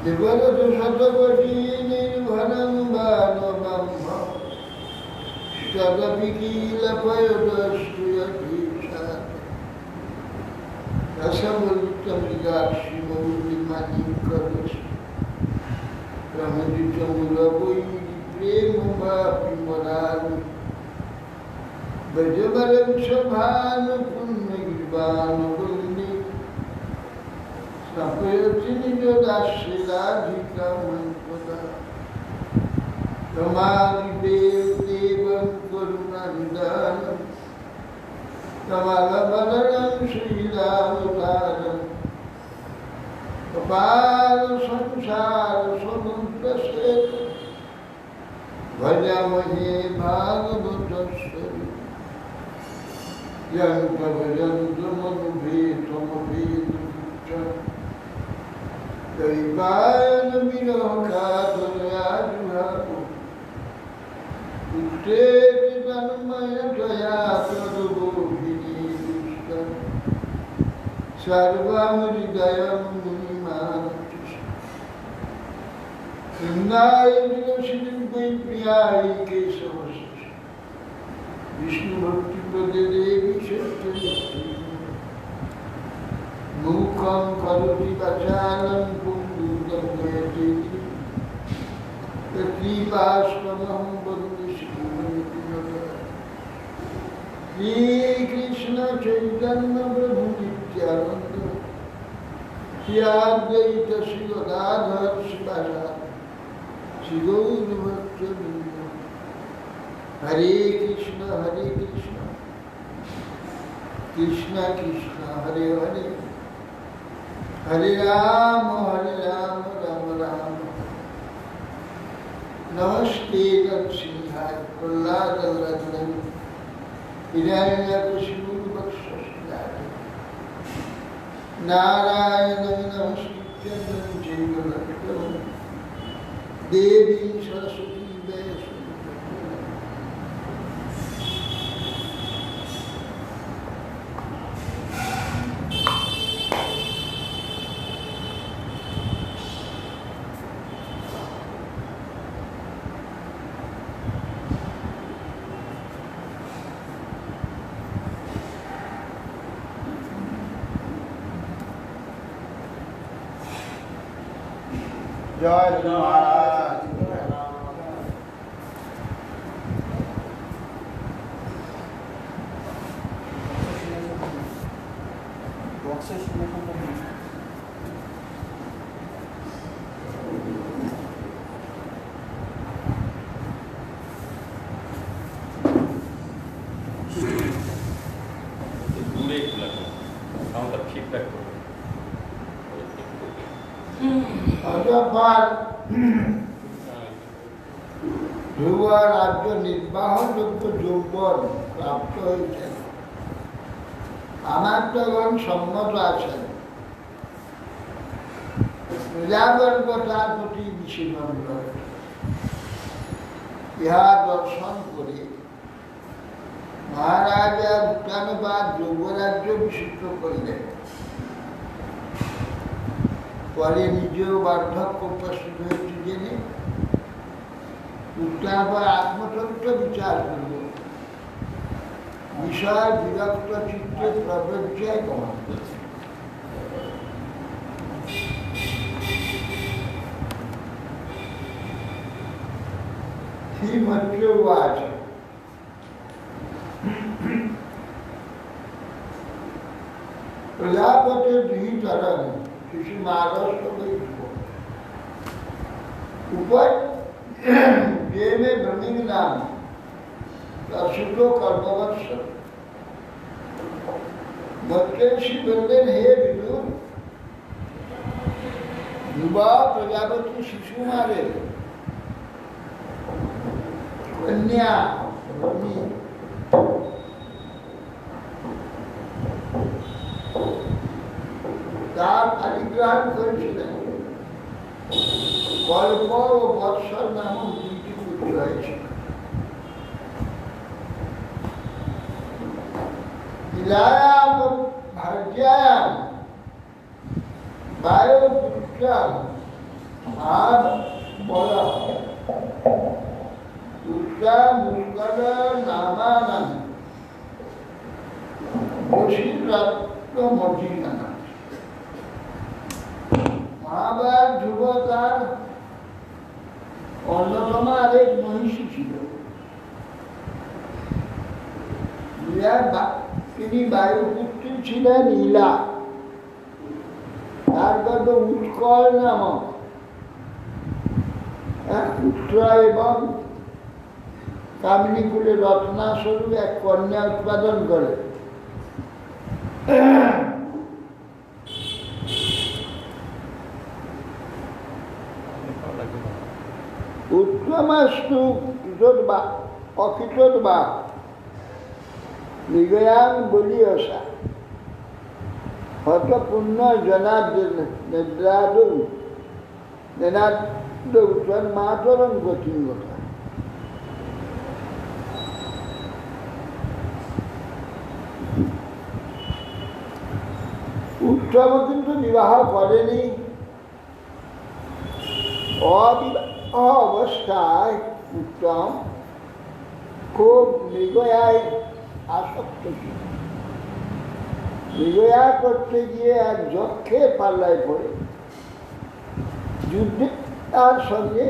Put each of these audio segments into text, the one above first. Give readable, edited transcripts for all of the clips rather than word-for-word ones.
দেবরত শতকোটি নির্ভরং বানবম তদপি কিল পয়দস্তুয়তি সাত রসমৃতমৃগাক্ষি মৌলিমানি করস রমৃতমূলবৈরি প্রেম বাপি মরামি ব্রজবরং শোভান পুণ্যগিরিবান বন্দে স্থাপয়তি নিজ দাস্যরাধিকা মন্ত্রদা তমাদিদেব দেবং করুণানিদানম তমালবদনং শ্রীরামতারম কপাল সংসার সমুদ্রস্যে ভজামহে ভাগবতস্বরূপ यंत भजंत मनुभेतमभेदुच्च दैवायन विरहकातरयाजुहातो उत्तेति तन्मयतया तद्गोभिनीदुष्टं सर्वं हृदयं मुनिमानतुष्टं वृन्दायनिरसितुं प्रियाय केशवस्य विष्णु भक्ति प्रदे देवी सत्यमूर्ति मूकं करोति वाचालं पुंडूकं गयते कृपास्पदं वन्दे श्री कृष्ण चैतन्य प्रभु नित्यानंद श्री अद्वैत श्री गदाधर शिवासादि श्री गौर भक्तवृंद हरे कृष्ण कृष्ण कृष्ण हरे हरे हरे राम राम राम नमस्ते नरसिंहाय प्रह्लादवरदं हिरण्यकशिपुर्वक्षस्थाय नारायणं नमस्कृत्य नरं चैव नरोत्तमं देवीं सरस्वतीं व्यासं जय महाराज ধ্রুব রাজ্য নির্বাহযোগ্য যৌবন প্রাপ্ত হয়েছে আমাত্যগণ সম্মত আছেন প্রজাবর্গ তার প্রতি বিশেষজ্ঞ ইহা দর্শন করে মহারাজা উত্তানবাদ যৌবরাজ্য বিশুদ্ধ করিলেন পরে নিজেও বার্ধক্য উপস্থিত হয়েছে জেনে উত্তানবাদ আত্মতত্ত্ব বিচার করল বিষয় বিরক্ত চিত্তে প্রবজ্জায় গমন করেছে श्रीमद्वाच प्रजापति द्वितरं शिशुमारस्य ऊपर ये में ब्रह्मिंग नाम सुखो कर्मवत्स मत्स्यषि बंदन हे विदुर युवा प्रजापति शिशु मारे कन्या তার পরিগ্রহণ করেছিলেন কল্প ও বৎসর নামক দুইটি পুত্র হয়েছিল ইলায়াম ভার্যায়াম বায়ুপুত্রাম আর বলা দুর্গা মুস্কার নামা নামে বসির রাত্র মজি নামা মহাবার ধ্রুব তার অন্যতম আরেক মহিষী ছিল। তিনি বায়ুপুত্রী ছিলেন ইলা, তার কত উৎকল নামক এক পুত্র এবং কামিনীকুলে রত্নাস্বরূপ এক কন্যা উৎপাদন করে। উত্তমাস্তু অকিতোদ্বা নিগয়াং বলিয়সা হত পুণ্য জনাদ্রাদু মাতরম গতিঙ্গতা। উত্তম কিন্তু বিবাহ করেনি। অবস্থায় উত্তম খুব মৃগয়ায় আসক্ত ছিল। মৃগয়া করতে গিয়ে এক যক্ষের পাল্লায় পড়ে যুদ্ধে তার সঙ্গে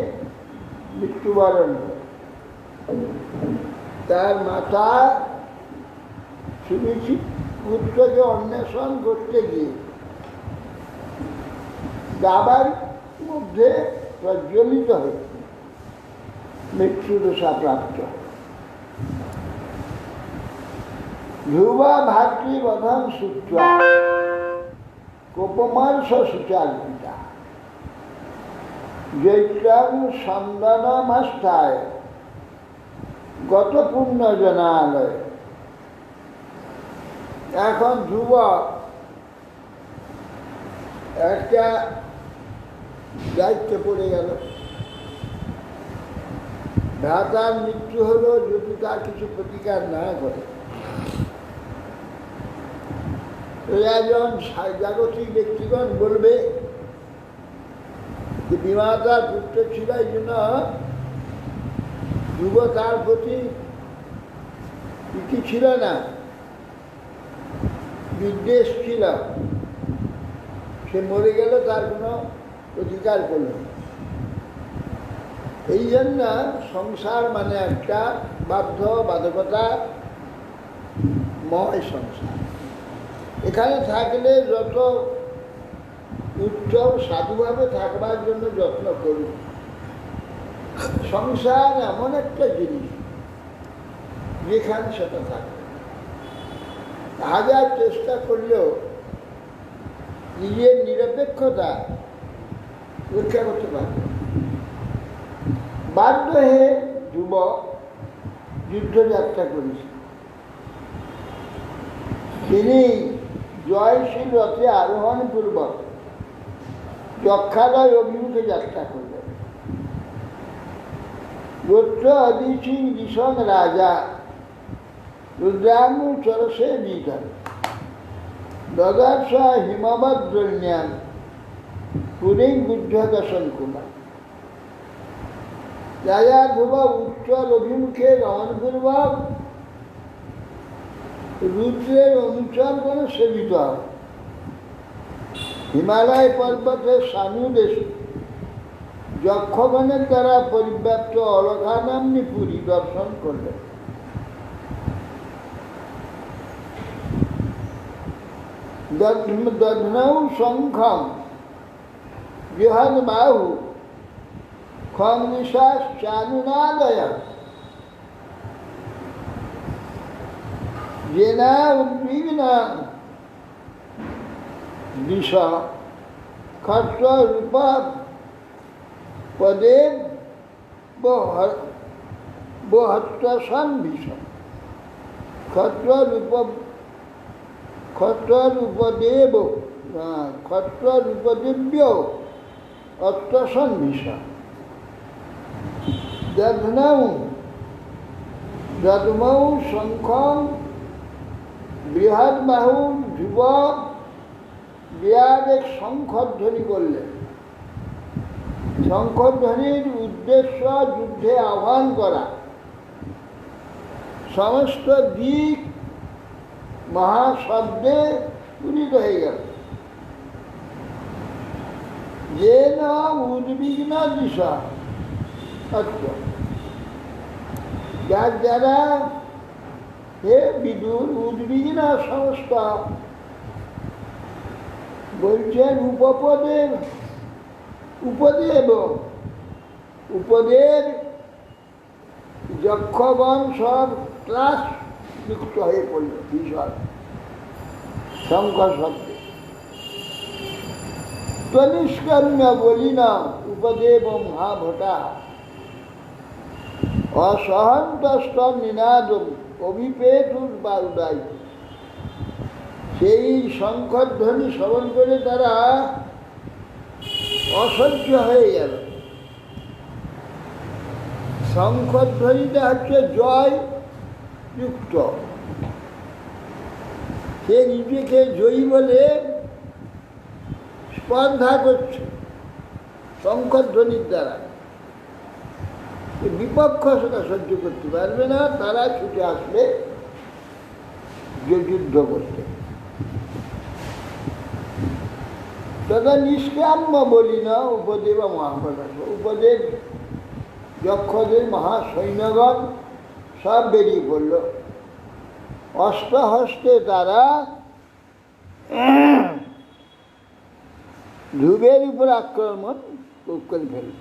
মৃত্যুবরণ করে। তার মাতা শুনেছি পুত্রকে অন্বেষণ করতে গিয়ে দাবার মধ্যে প্রজ্বলিত হয়ে মৃত্যুদশা প্রাপ্ত। ধ্রুবা ভাতৃবধম সূত্রা কোপমাংস সুচারিতা জৈত্রাং সন্দনমাস্থায় গত পুণ্য জনালয়। এখন ধ্রুব একটা দায়িত্বে পড়ে গেল। ভ্রাতার মৃত্যু হলো যদি তার কিছু প্রতিকার না করে। একজন জাগতিক ব্যক্তিগণ বলবে যে বিমাতার পুত্র ছিল, এই জন্য ধ্রুব তার প্রতি প্রীতি ছিল না, বিদ্বেষ ছিল। সে মরে গেল, তার কোনো অধিকার করল না। এই জন্য সংসার মানে একটা বাধ্যবাধকতা ময় সংসার। এখানে থাকলে যত উচ্চম সাধুভাবে থাকবার জন্য যত্ন করি। সংসার এমন একটা জিনিস যেখানে সেটা থাকে, হাজার চেষ্টা করলেও নিজের নিরপেক্ষতা রক্ষা করতে পারবে। বাধ্য হয়ে ধ্রুব যুদ্ধযাত্রা করেছে। তিনি জয়শীল রথে আরোহণ পূর্বক যক্ষালয় অভিমুখে যাত্রা করলেন। গোত্র অদিতি দিশন রাজা রুদ্রাঙ্গু চরসে বিধন দদাস হিমবদ্রণ্যাম পুরী বুদ্ধদশন কুমার। রাজা ধ্রুব উত্তর অভিমুখে রমণপূর্বক রুদ্রের অনুচর করে সেবিত হয়। হিমালয় পর্বতের সানুদেশে যক্ষগণের দ্বারা পরিব্যাপ্ত অলকা নাম্নী পুরী দর্শন করলেন। দধ্নৌ শঙ্খম বৃহৎ বাহু খং নিশ্বাস চানুনাদয় জেনা উদ্বিগ্ন দিশ খট্ট রূপ পদে বহত্তসন বিষ ক্ষত্রূপদেব্য অত্তসন বিষ দধ্নৌ শঙ্খং বৃহৎ বাহু ধ্রুব বিরাট এক শঙ্খধ্বনি করলেন। শঙ্খধ্বনির উদ্দেশ্য যুদ্ধে আহ্বান করা। সমস্ত দিক মহাশব্দে পূরিত হয়ে গেল। যে না উদ্বিগ্ন দিশা, আচ্ছা, যার যারা হে বিদুর উদ্বিগ্ন সমস্ত, বলছেন উপপদের উপদেব, উপদের যক্ষগণ সব ক্লাস যুক্ত হয়ে পড়ল ভীষণ শঙ্কর শব্দে। তনিষ্কর্ম বলি না উপদেব মহাভটা, অসহন্তস্ত নিনাদ অভিপেতুর বারুদাই। সেই শঙ্খধ্বনি শ্রবণ করে তারা অসহ্য হয়ে গেল। শঙ্খধ্বনিটা হচ্ছে জয় যুক্ত, সে নিজেকে জয়ী বলে স্পর্ধা করছে শঙ্খধ্বনির দ্বারা। বিপক্ষ সেটা সহ্য করতে পারবে না, তারা ছুটে আসবে যুদ্ধ করতে। তথা নিষ্কাম্য বলি না উপদেব মহাপ্রকাশ, উপদেব যক্ষদের মহাসৈন্যগণ সব বেরিয়ে পড়ল। অষ্টহস্তে তারা ধ্রুবের উপর আক্রমণ করে ফেলল,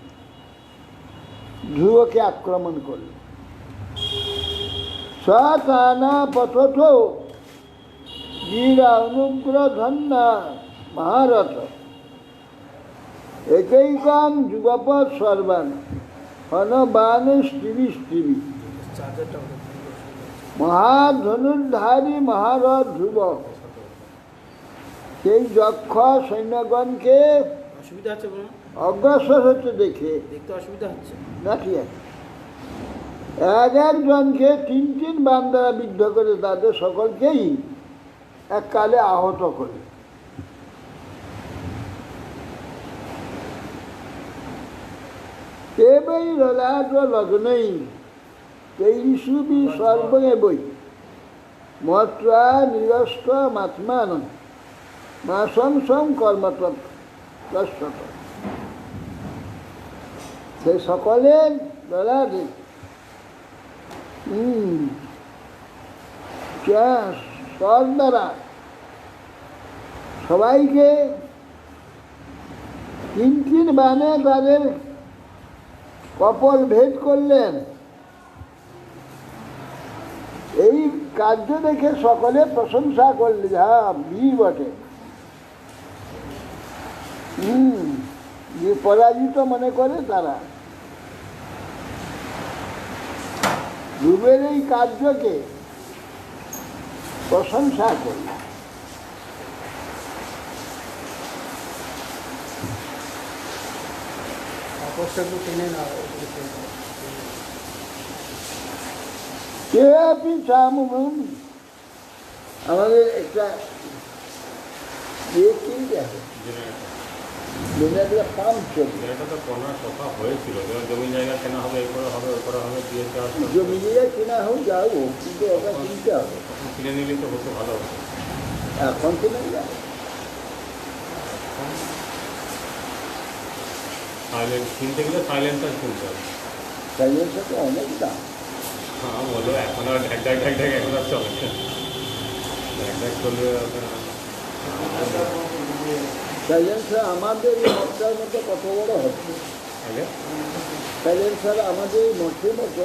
ধ্রুবকে আক্রমণ করল। সানা পথথ বীরা অনুগ্রহ ধন্যা মহারথ, একৈকম যুগপৎ সর্বান হনবাণস্ত্রিবি স্ত্রিবি। মহাধনুর্ধারী মহারথ ধ্রুব সেই যক্ষ সৈন্যগণকে অসুবিধা হচ্ছে, অগ্রসর হতে দেখে দেখতে অসুবিধা হচ্ছে না, ঠিক আছে, এক একজনকে তিন তিন বাণ দ্বারা বিদ্ধ করে তাদের সকলকেই এককালে আহত করে। কেবই ললাট লগ্নই তৈরিসুবি সর্বয়ে বই মত্রা নিরস্ত মাত্মান মাসম সম কর্মতৎ। সে সকলের ললাটে স্বর দ্বারা সবাইকে তিন তিন বাণে তাদের কপল ভেদ করলেন। এই কার্য দেখে সকলে প্রশংসা করলে, হ্যাঁ বীর বটে। যে পরাজিত মনে করে তারা ধ্রুবের এই কার্যকে প্রশংসা করল। আমাদের একটা পাম্প চলছে, জমি জায়গা কেনা হবে, এই করে হবে, ওই করা হবে, দিয়ে জমি জায়গা কেনা হোক যাও, কিন্তু ওটা কিনতে হবে। কিনে নিলে তো হতো ভালো হতো। এখন কিনে যাবে কিনতে গেলে সাইলেন্সার কিনতে হবে। সাইলেন্সার তো অনেক দাম। হ্যাঁ বলো, এখন আর ঢাক ঢাক ঢাক ঢাক এখন আর চলে, ঢাক ঢাক চলবে। সাইলেন্সার আমাদের এই মঠটার মতো কত বড় হচ্ছে, সাইলেন্সার আমাদের এই মঠের মতো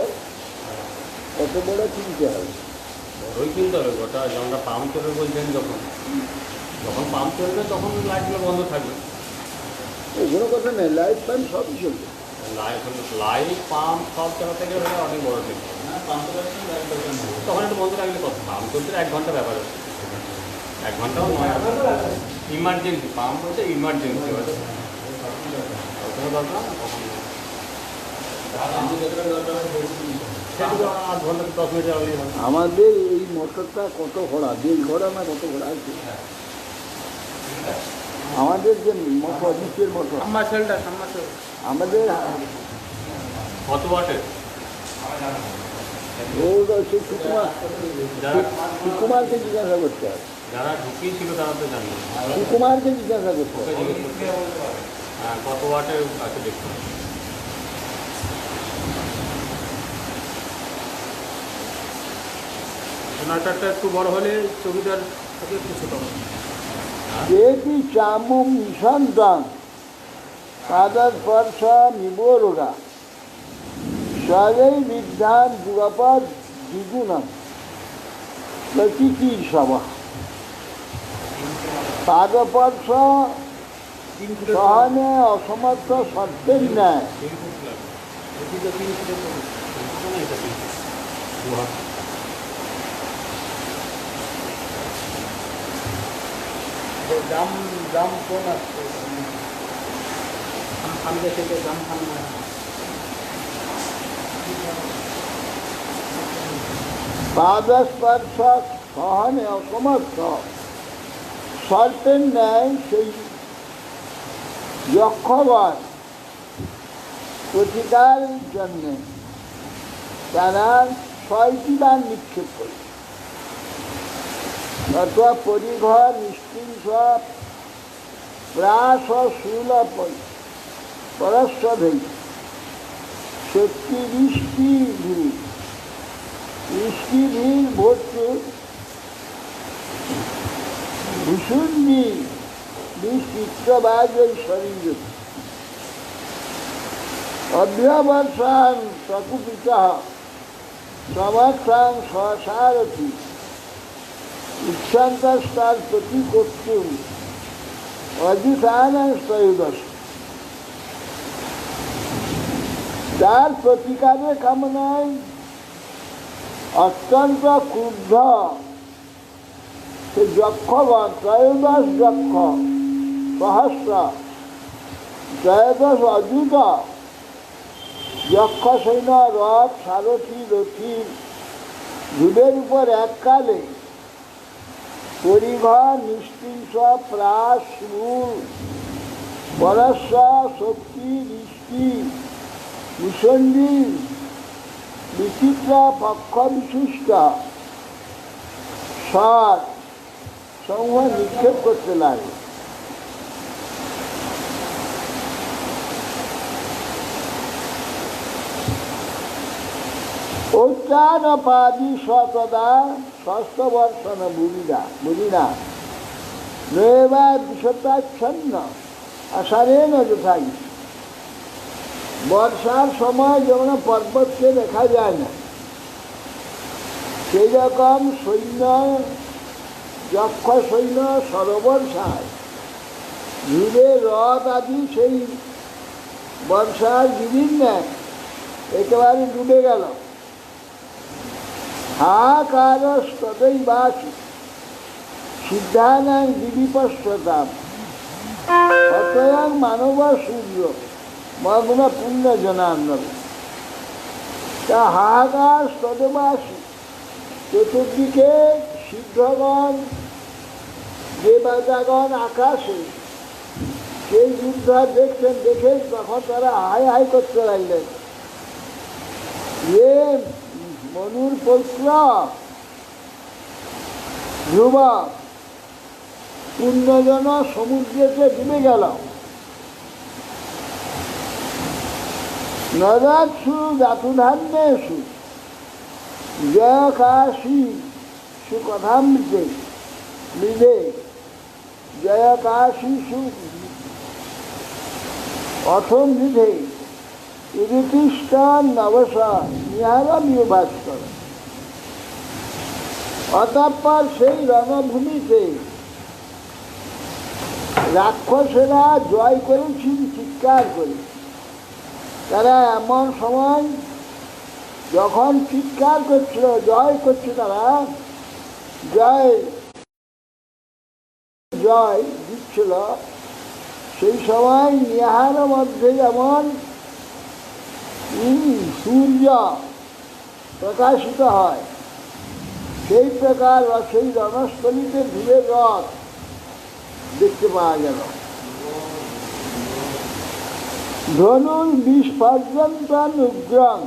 কত বড় কিনতে হবে। বড়ই কিনতে হবে গোটা। যেমনটা পাম্প চলবে বলছেন, যখন যখন পাম্প চলবে তখন লাইটগুলো বন্ধ থাকবে। ওগুলো কথা নেই, লাইট ফাইন সবই চলবে। লাইট পাম্প সব চালাতে গেলে অনেক বড় ঠিক, তখন একটু বন্ধ রাখলে কথা। পাম্প চলতে 1 ঘন্টা ব্যাপার হচ্ছে, 1 ঘন্টাও নয়। ইমার্জেন্সি পাম্প হচ্ছে ইমার্জেন্সি, দরকার না কখন আমাদের এই মোটরটা কত ঘোড়া, 1.5 ঘোড়া না কত ঘোড়া আছে। আমাদের যে মতো নিচের মতো আমাদের কত ওয়াটের? ওটা সেই যারা সুকুমারকে জিজ্ঞাসা করতে হবে, যারা ঢুকিয়েছিল তারা তো জানি সুকুমারকে জিজ্ঞাসা করতে হবে। হ্যাঁ, কত ওয়াটের আছে দেখতে হবে। জেনারেটারটা একটু বড় হলে ছবিটার থেকে একটু ছোট হবে। Devi Chamum Nishantam Padat Parsa Niboroga Shalai Vidhan Dugapad Digunam Pratiti Sava Padaparsa Sahane Asamatha Sattel Nay দাম কোন আসছে সামনে থেকে দাম সামনে Padaparsa Sahane Asamatha Sattel Nay সেই যক্ষগণ প্রতিকারের জন্যে তারা 6টি বাণ নিক্ষেপ করে অথবা পরিঘর নিষ্কিংস প্রাস শূল পরস্বভেই 36টি ভিড় ভর্তি ভূষুন্ডি চিত্রবাজ শরীর অভ্যবর্ষান প্রকুপিত সমর্থান স্বসারথী ইচ্ছান্তস্তার প্রতি কর্তুম অধিষ্ঠান ত্রয়োদশ তার প্রতিকারের কামনায় অত্যন্ত ক্রুদ্ধ সে যক্ষগণ ত্রয়োদশ যক্ষ সহস্র ত্রয়োদশ অযুত যক্ষ সৈন্য রথ সারথী রথী ধূপের উপর এককালে পরিঘর নিষ্কিংস প্রাস শূল পরস্ব শক্তি দৃষ্টি ভূষণ্ডী বিচিত্র পক্ষ বিশিষ্ট স্বর সমূহ নিক্ষেপ করতে লাগে। উচ্চানপাদি শতদা ষষ্ঠ বর্ষণ বুঝিনা নৈবা বিশতাচ্ছন্ন আষাঢ়েন যথাই বর্ষার সময় যেমন পর্বতকে দেখা যায় না সেই রকম সৈন্য যক্ষ সৈন্য সরবর্ষায় ধীরে রথ আদি সেই বর্ষার বিভিন্ন একেবারে ডুবে গেল। হাকারস্তই বাসি সিদ্ধানাং দিবিপশ্বতাম অতয়াং মানব সূর্য মগ্ন পুণ্য জনান্নব তা হাহাকার স্তদবাসী চতুর্দিকে সিদ্ধগণ দেবতাগণ আকাশে সেই যুদ্ধ দেখছেন, দেখে তখন তারা হাই হাই করতে লাগলেন যে মনুর পৌত্র ধ্রুবক পুণ্যজন সমুদ্রেতে ডুবে গেল। নদাৎসু জাতুধান্যেষু জয়কাশী সুকথামৃতে মৃদে জয়কাশীষু অথমৃধে ইতিষ্ঠান নবসা নিহারমীয় ভাস্কর। অতঃপর সেই রণভূমিতে রাক্ষসেরা জয় করেছিল চিৎকার করে। তারা এমন সময় যখন চিৎকার করছিল, জয় করছে, তারা জয় জয় দিচ্ছিল, সেই সময় নিহার মধ্যে যেমন সূর্য প্রকাশিত হয় সেই প্রকার সেই রণস্থলীতে ধীরে রথ দেখতে পাওয়া গেল। ধনুর 20% উগ্রং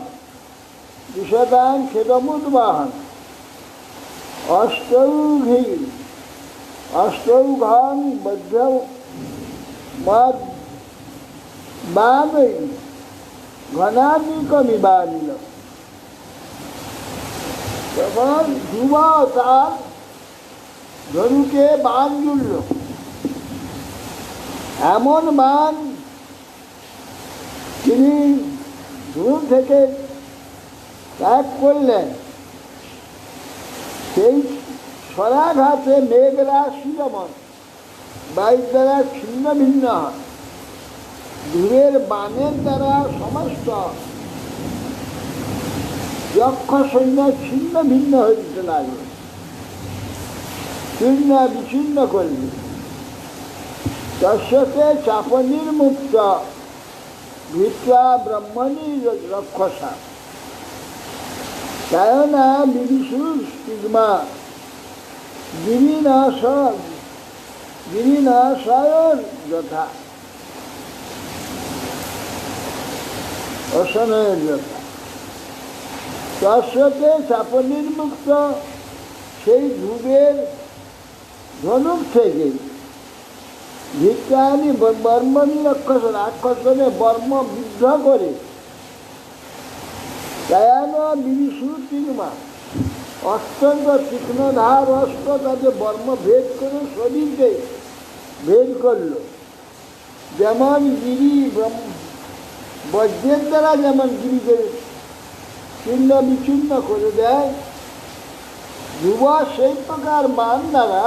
বিশদাং খেদমুদ্বাহন অষ্টৌঘং বদ্ধ মদ বানৈ ঘনানিকমিবানিল। তখন ধ্রুব তার ধনুকে বান জুড়ল, এমন বান তিনি ধনু থেকে ত্যাগ করলেন, সেই সরাঘাতে মেঘরাশি যেমন বায়ুর দ্বারা ছিন্ন ভিন্ন হয়, ধূরের বানের দ্বারা সমস্ত যক্ষ সৈন্য ছিন্ন ভিন্ন হইতে লাগলো, চূর্ণ বিচ্ছিন্ন করল। তস্যতে চাপনির্মুক্ত ভিত্তা ব্রহ্মণী রক্ষসা কায়না বিবিষুর স্টিগ্মা গিরিনাশায়র যথা অসনয়ের যথা। তস্যতে চাপনির্মুক্ত সেই ধ্রুবের ধনুক থেকে ভিক্ষানি বর্মণী রাক্ষসনে বর্ম বিদ্ধ করে কায়ান বিবিষু তীক্ষ্মা অত্যন্ত তীক্ষ্ণ ধার অস্ত্র তাদের বর্ম ভেদ করে শরীরকে ভেদ করল। যেমন গিরি বজ্রের দ্বারা যেমন গিরিকে ছিন্ন বিচ্ছিন্ন করে দেয়, ধ্রুব সেই প্রকার বান দ্বারা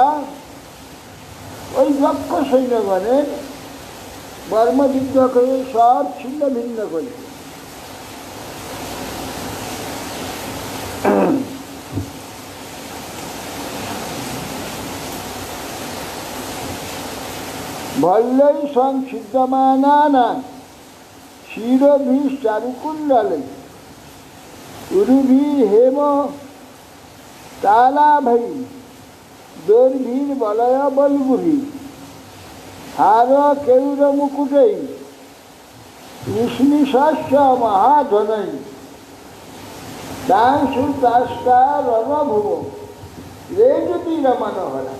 ওই যক্ষ সৈন্যগণের বর্মবিদ্ধ করে সব ছিন্ন ভিন্ন করে। ভল্লৈ সংছিদ্যমানা শিরোভিঃ চারুকুণ্ডলৈ উরুভিঃ হেম তালাভৈ দৈর্ভির বলয় বলগুভি হার কেউর মুকুটৈ নিঃশ্বাস্য মহাধনৈ দাংশু দাস্তা রণভুব রেজতি রমণহরা।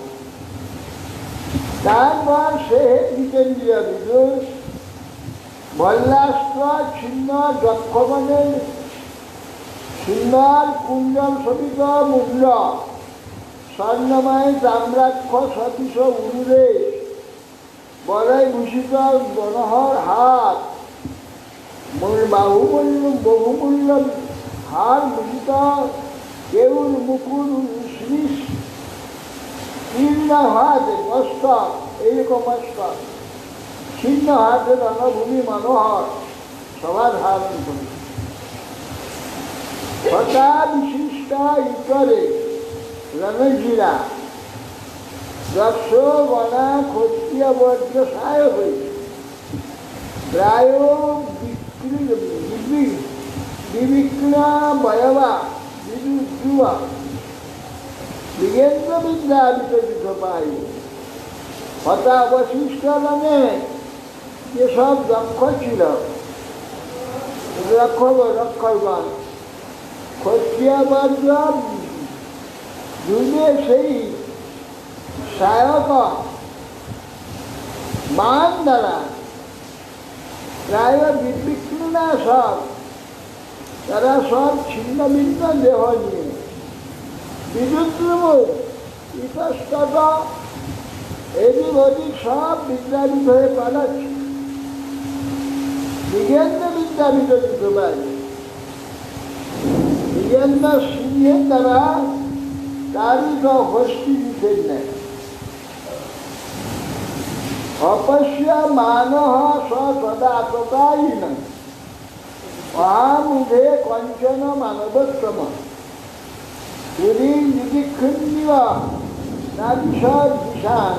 তারপর সে জিতেন্দ্রিয় বিদুষ বল্লাস্ত্র ছিন্ন যক্ষগণের সুন্দর কুঞ্জল শোভিত মূল্য স্বর্ণময় তাম্রাক্ষ সতীশ উরুরে বলয় ভূষিত মনোহর হাত বহুমূল্য হার ভূষিত কেউর মুকুর শ্রীষ ছিন্ন হাতে মস্তক, এইরকম মস্তক ছিন্ন হাতে রণভূমি মনোহর সভা ধারণ করে হতা বিশিষ্ট ইতরে রণজিরা যশ গণা ক্ষত্রিয় বর্জ্য সায় হয়েছে প্রায় বিবিক্ন বয়বা বিদুযুবা বিগেন্দ্র বিদ্যা বিকশিত পাই। হতা অবশিষ্ট রণে যেসব দক্ষ ছিল রক্ষকগণ ক্ষত্রিয় বর্জ্য যুগে সেই সহায়ক বান দ্বারা প্রায় বিবিক্না সব, তারা সব ছিন্ন ভিন্ন দেহ নিয়ে বিদ্যুৎ ইতস্তত এদিক ওদিক সব বিদ্যাবিদ হয়ে পালাচ্ছে। বিজ্ঞান্য বিদ্যা বিকশিত পায়, বিজ্ঞান্য সিংহের দ্বারা তারই হস্তি দিতে নেয়। অপশ্য মানহ সদা তদায়ীন অহামুধে কঞ্চন মানবোত্তম পুরীং দিদিক্ষুণ্য না বিশদ বিশান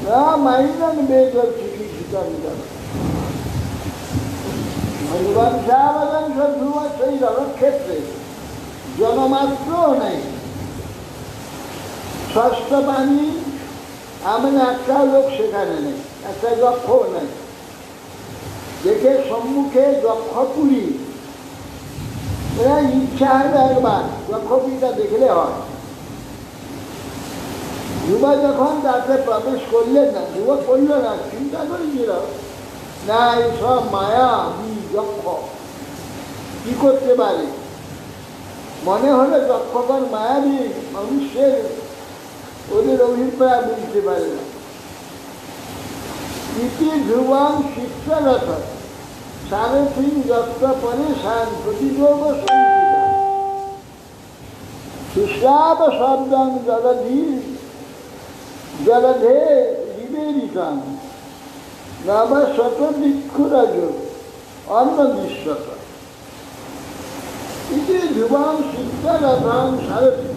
না মাইনন বেদ চিকিৎসিতম। হরিবংশাবদংশ ধ্রুব সেই রণক্ষেত্রে জনমাত্রও নেই, ষষ্ঠ পানি এমন একটা লোক সেখানে নেই, একটা যক্ষও নেই। দেখে সম্মুখে যক্ষপুরী, এরা ইচ্ছা হবে একবার যক্ষপুরীটা দেখলে হয়। ধ্রুবা যখন তাতে প্রবেশ করলেন না, ধ্রুবা করল না, চিন্তা করেছিল না এইসব মায়া যক্ষ কি করতে পারে। মনে হলো যক্ষগণ মায়াবী, মানুষের ওদের অভিপ্রায় বুঝতে পারে না। ইতি ধ্রুবং শিষ্যরথ সারথিং যত্র পরে সান প্রতিযোগ সংহিতা সুশ্রাব শব্দং জলধে নিবেদিতং নব শত দিক্ষুরাজ অন্ন দৃশ্যত। ইতি ধ্রুবং শিষ্যরথং সারথি,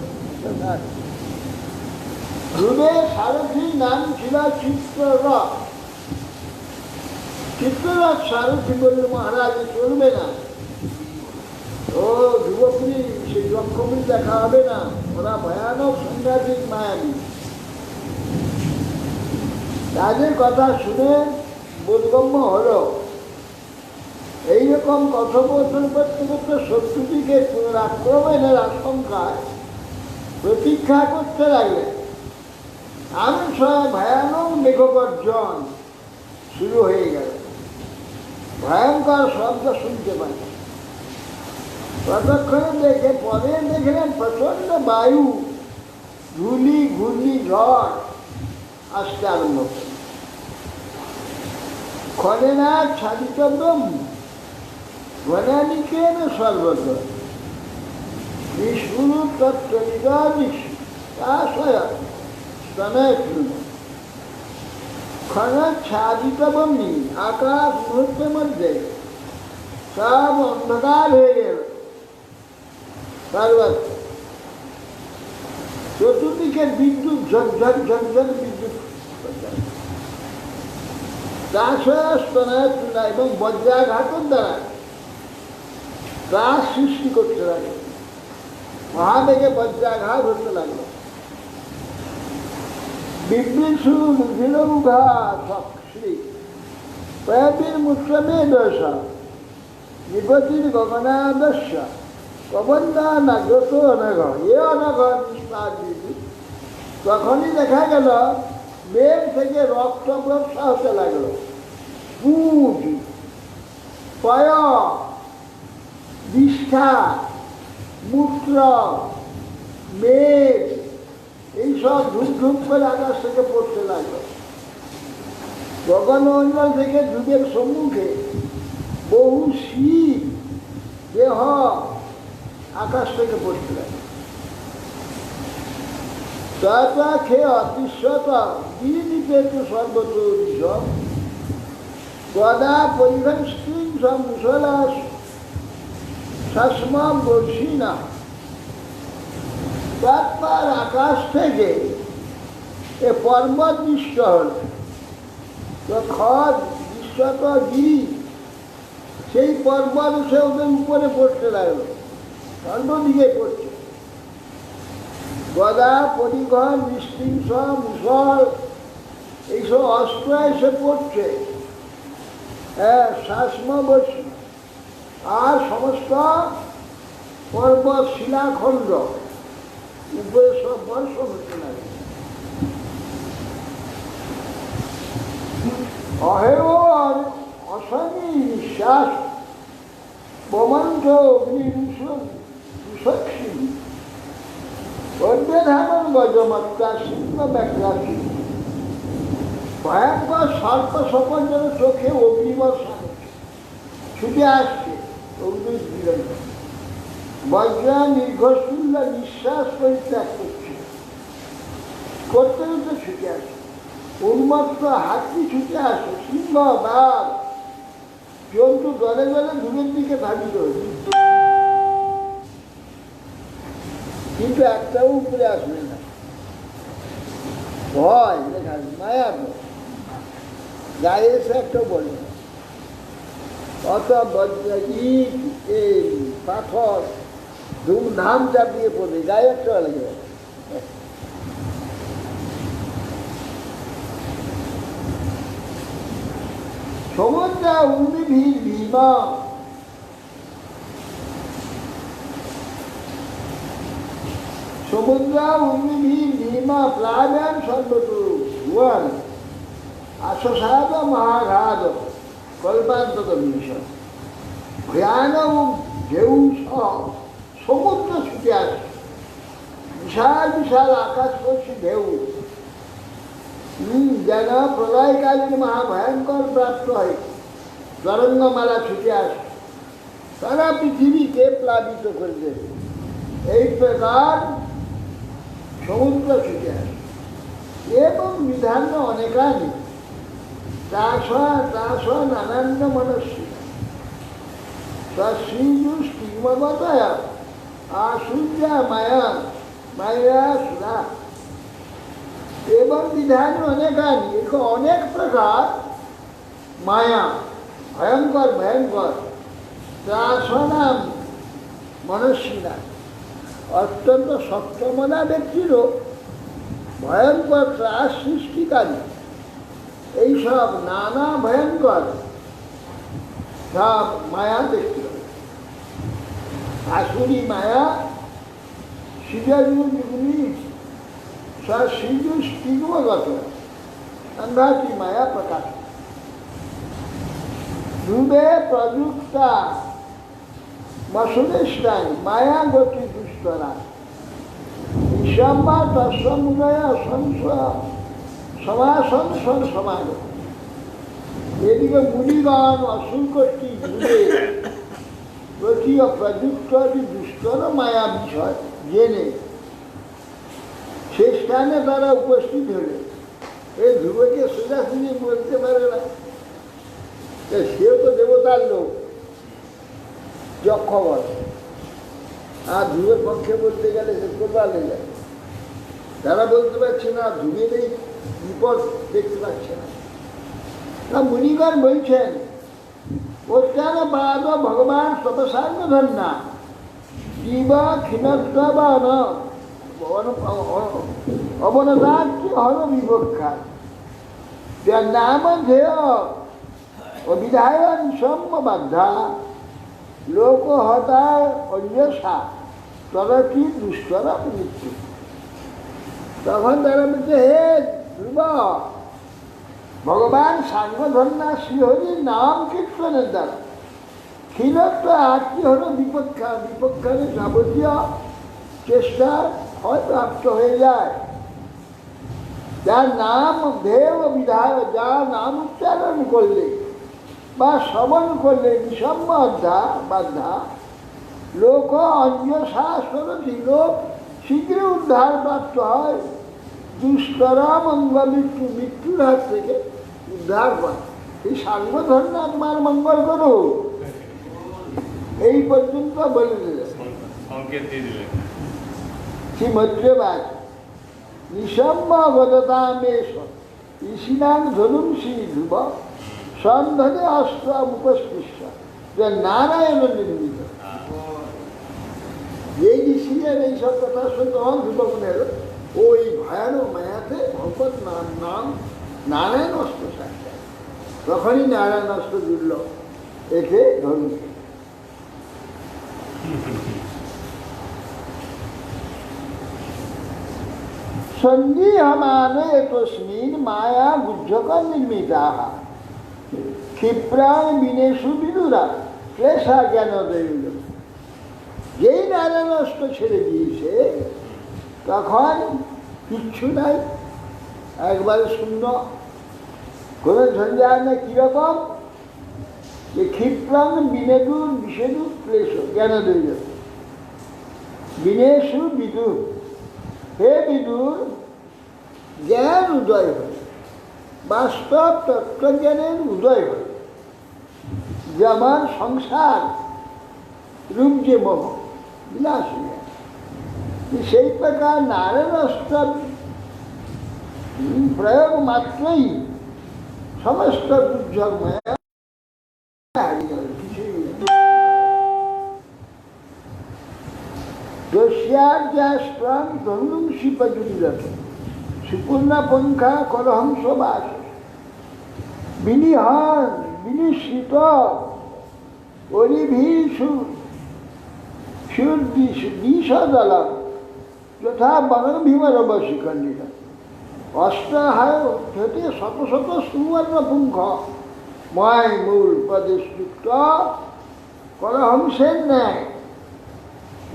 ধ্রুবের সারথীর নাম ছিল চিত্ররথ। চিত্ররথ সারথী বলল মহারাজ চলবে না, ও ধ্রুবপুরী সেই যক্ষপুরী দেখা হবে না, ওরা ভয়ানক সাংঘাতিক মায়াবী। তাদের কথা শুনে বোধগম্য হলো এইরকম কথোপকথন করতে করতে শত্রুটিকে আক্রমণের আশঙ্কায় প্রতীক্ষা করতে লাগলেন। আমি সব ভয়ানক মেঘগর্জন শুরু হয়ে গেল, ভয়ঙ্কর শব্দ শুনতে পাই। ততক্ষণে দেখে পরে দেখলেন প্রচন্ড বায়ু, ধুলি ঘূর্ণি ঝড় আসতে আরম্ভ করে। ক্ষণে না ছাদিতব্যম বনানিকেন সর্বত বিষ্ণু তৎপ্রণিতাদিষ্টাদিতবম্নি আকাশ মুহূর্তের মধ্যে সব অন্ধকার হয়ে গেল সর্বত্র। চতুর্দিকে বিদ্যুৎ ঝকঝক ঝকঝক বিদ্যুৎ স্তনা এবং বজ্রাঘাতের দ্বারা ত্রাস সৃষ্টি করতে লাগে, মহাবেগে বজ্রাঘাত হতে লাগলো। বিবৃষু মুঘা শ্রী প্রয়াতির মুশ্রমে দশ নিপতির গগনাদস্য কবন্দা নাগত অনঘ এ অনঘ নিষ্পাদ। তখনই দেখা গেল মেঘ থেকে রক্ত বর্ষা হতে লাগলো। পুঁজ, পয়, বিষ্ঠা, মূত্র, মেঘ এইসব ধূপ ধূপ করে আকাশ থেকে পড়তে লাগলো। গগন অঞ্চল থেকে ধ্রুবের সম্মুখে বহু শীত দেহ আকাশ থেকে পড়তে লাগলো। তথা খেয়ে অতিশ্বত গিরিপেতু সর্বত গদা পরিধান স্ত্রী মুসলা শাসমা বর্ষী না। তারপর আকাশ থেকে এ পর্বত দৃষ্ট হল, খড় দৃশ্যত গিরি, সেই পর্বত সে ওদের উপরে পড়তে লাগলো, সর্বদিকে পড়ছে। গদা পরিঘন নিষ্টিংস মুসল এইসব অস্ত্র এসে পড়ছে, হ্যাঁ শাসমা বর্ষী, আর সমস্ত পর্বত শিলাখণ্ড উপরে সব বর্ষণ হতে লাগে। অহেয় অশনি নিঃশ্বাস বোমঞ্চ অগ্নিষক্ষী অর্ধেধানন গজমাত্রা সিংহ ব্যাঘ্রাসী। ভয়ঙ্কর সর্প সকল যেন চোখে অগ্নিবর্ষা ছুটে আসছে, অগ্নিবিরল বজ্রা নির্ঘোষুল্য নিঃশ্বাস পরিত্যাগ করছে, করতে করতে ছুটে আসে। উন্মত্ত হাতি ছুটে আসে, সিংহ বাঘ জন্তু দলে দলে দূরের দিকে ধাবিত হয়েছে, কিন্তু একটাও উপরে আসবে না। ভয় দেখা মায়া গায়ে এসে একটাও বলে না। অত বজ্র ইট এই পাথর ধুমধাম চাপিয়ে পড়ে, গায়ে একটা লেগে যাবে। সমুদ্রা উর্মিভীর ভীমা, সমুদ্রা উর্মিভীর ভীমা প্লাবন সর্বতু ভুবন আশসাদ মহাঘাত কল্পান্তত মিশন। ভয়ানক ঢেউ সহ সমুদ্র ছুটে আসে, বিশাল বিশাল আকাশস্পর্শী ঢেউ, যেন প্রলয়কালীন মহাভয়ঙ্কর প্রাপ্ত হয় তরঙ্গমালা ছুটে আসে, সারা পৃথিবীকে প্লাবিত করে দেবে। এই প্রকার সমুদ্র ছুটে আসে এবং বিধান অনেকানি তাস নানান্য মনস্বী শ্রীজুষ্টিমতয় আসূর্যা মায়া মায়া সুরা এবং বিধান অনেকানি, অনেক প্রকার মায়া ভয়ঙ্কর ভয়ঙ্কর ত্রাসনাম মনস্বীরা, অত্যন্ত সক্ষমনা ব্যক্তিরও ভয়ঙ্কর ত্রাস সৃষ্টিকারী এইসব নানা ভয়ঙ্কর সব মায়া দেখতে হবে। আসুরি মায়া সিজুগুলি সিজু স্টিগমগত সংঘাতী মায়া প্রকাশ ধ্রুবে প্রযুক্তা বসুনিষ্ঠান মায়া গতি দুষ্টরা নিঃসম্বা তৎসমুদয় সমাসন সমাজ। এদিকে মুনিগণ অসুরকটি ঘুরে প্রতি প্রযুক্ত দুষ্টর মায়া বিষয় জেনে সে স্থানে তারা উপস্থিত হলে এই ধ্রুবকে সোজাসুজি বলতে পারে না, সেও তো দেবতার লোক যক্ষ বলে, আর ধ্রুবের পক্ষে বলতে গেলে সে কোথালে যায়, তারা বলতে পারছে না, ধ্রুবের এই বিপদ দেখতে পাচ্ছে না। মুনিগণ বলছেন ওস্থান পাদ ভগবান তপসাঙ্গ ধন্যা জীব ক্ষীণত্ববান অবনতাক্ষী হর বিভক্ষা নাম ধেয় অবিধায়ন সম্বাদ্ধা লোক হতা অন্যসা তরকি দুষ্টর মৃত্যু। তখন তারা বলছে, হে ধ্রুব, ভগবান সাঙ্গধন্যা শ্রীহরির নাম কীর্তনের দ্বারা ক্ষীণত্ব আত্মীয় হল বিপক্ষারে যাবতীয় চেষ্টা হয় প্রাপ্ত হয়ে যায়। যার নাম দেব বিধায়, যার নাম উচ্চারণ করলে বা শ্রবণ করলে নিঃসম্ম বাধ্যা লোক অঞ্জশাস্ত্র লোক শীঘ্র উদ্ধার প্রাপ্ত হয়, দুষ্টরা মঙ্গল মৃত্যুর হাত থেকে উদ্ধার পায়। এই সাঙ্গধন্য তোমার মঙ্গল করো, এই পর্যন্ত বলে দিলেন। শ্রীমদ্রবাদ নিঃসম্ম গদতামেশ ঈশিনাং ধনুংসী ধ্রুব সন্ধে অস্ত্র উপস্পৃশ্য নারায়ণ নির্মিত। এই ঋষিদের এইসব কথা শুনে তখন ধ্রুব মনে হলো ওই ভয়ানক মায়াতে ভগবত নাম নারায়ণ অস্ত্র সাক্ষাৎ। তখনই নারায়ণ অস্ত্র জুড়ল একে ধনুষ। সন্দিহমানে তস্মিন মায়া গুজ্জক নির্মিতাঃ ক্ষিপ্রাং বিনেষু বিদুরা ক্লেশা জ্ঞান দৈল। যেই নারায়ণ অস্ত্র ছেড়ে দিয়েছে তখন কিচ্ছু নাই, একবারে শূন্য, কোনো ঝঞ্ঝাট না। কীরকম? যে ক্ষিপ্রাং বিনেদুর বিষেদুর ক্লেশ জ্ঞান দৈল। বিনেষু বিদুর, হে বিদুর, জ্ঞান উদয় হয়, বাস্তব তত্ত্বজ্ঞানের উদয় হয়। যেমন সংসার রূপ যে মোহ বিলাসী, সেই প্রকার নারায়ণ অস্ত্র প্রয়োগ মাত্রই সমস্ত দুর্যোগ মায়া হারিয়ে গেল, কিছুই দস্যার্যাস্ত্রাং ধনুং শিপজুরিরত সুপূর্ণা পঙ্খা কলহংস বাস বিনিহন বিনিশ্রিত অরিভীষু সুর্দিশদলম যথা বনং ভীমরব শিখণ্ডিত। অষ্টহায় হতে শত শত সুবর্ণ পুঙ্খ ময় মূল প্রদেশযুক্ত করহংসের ন্যায়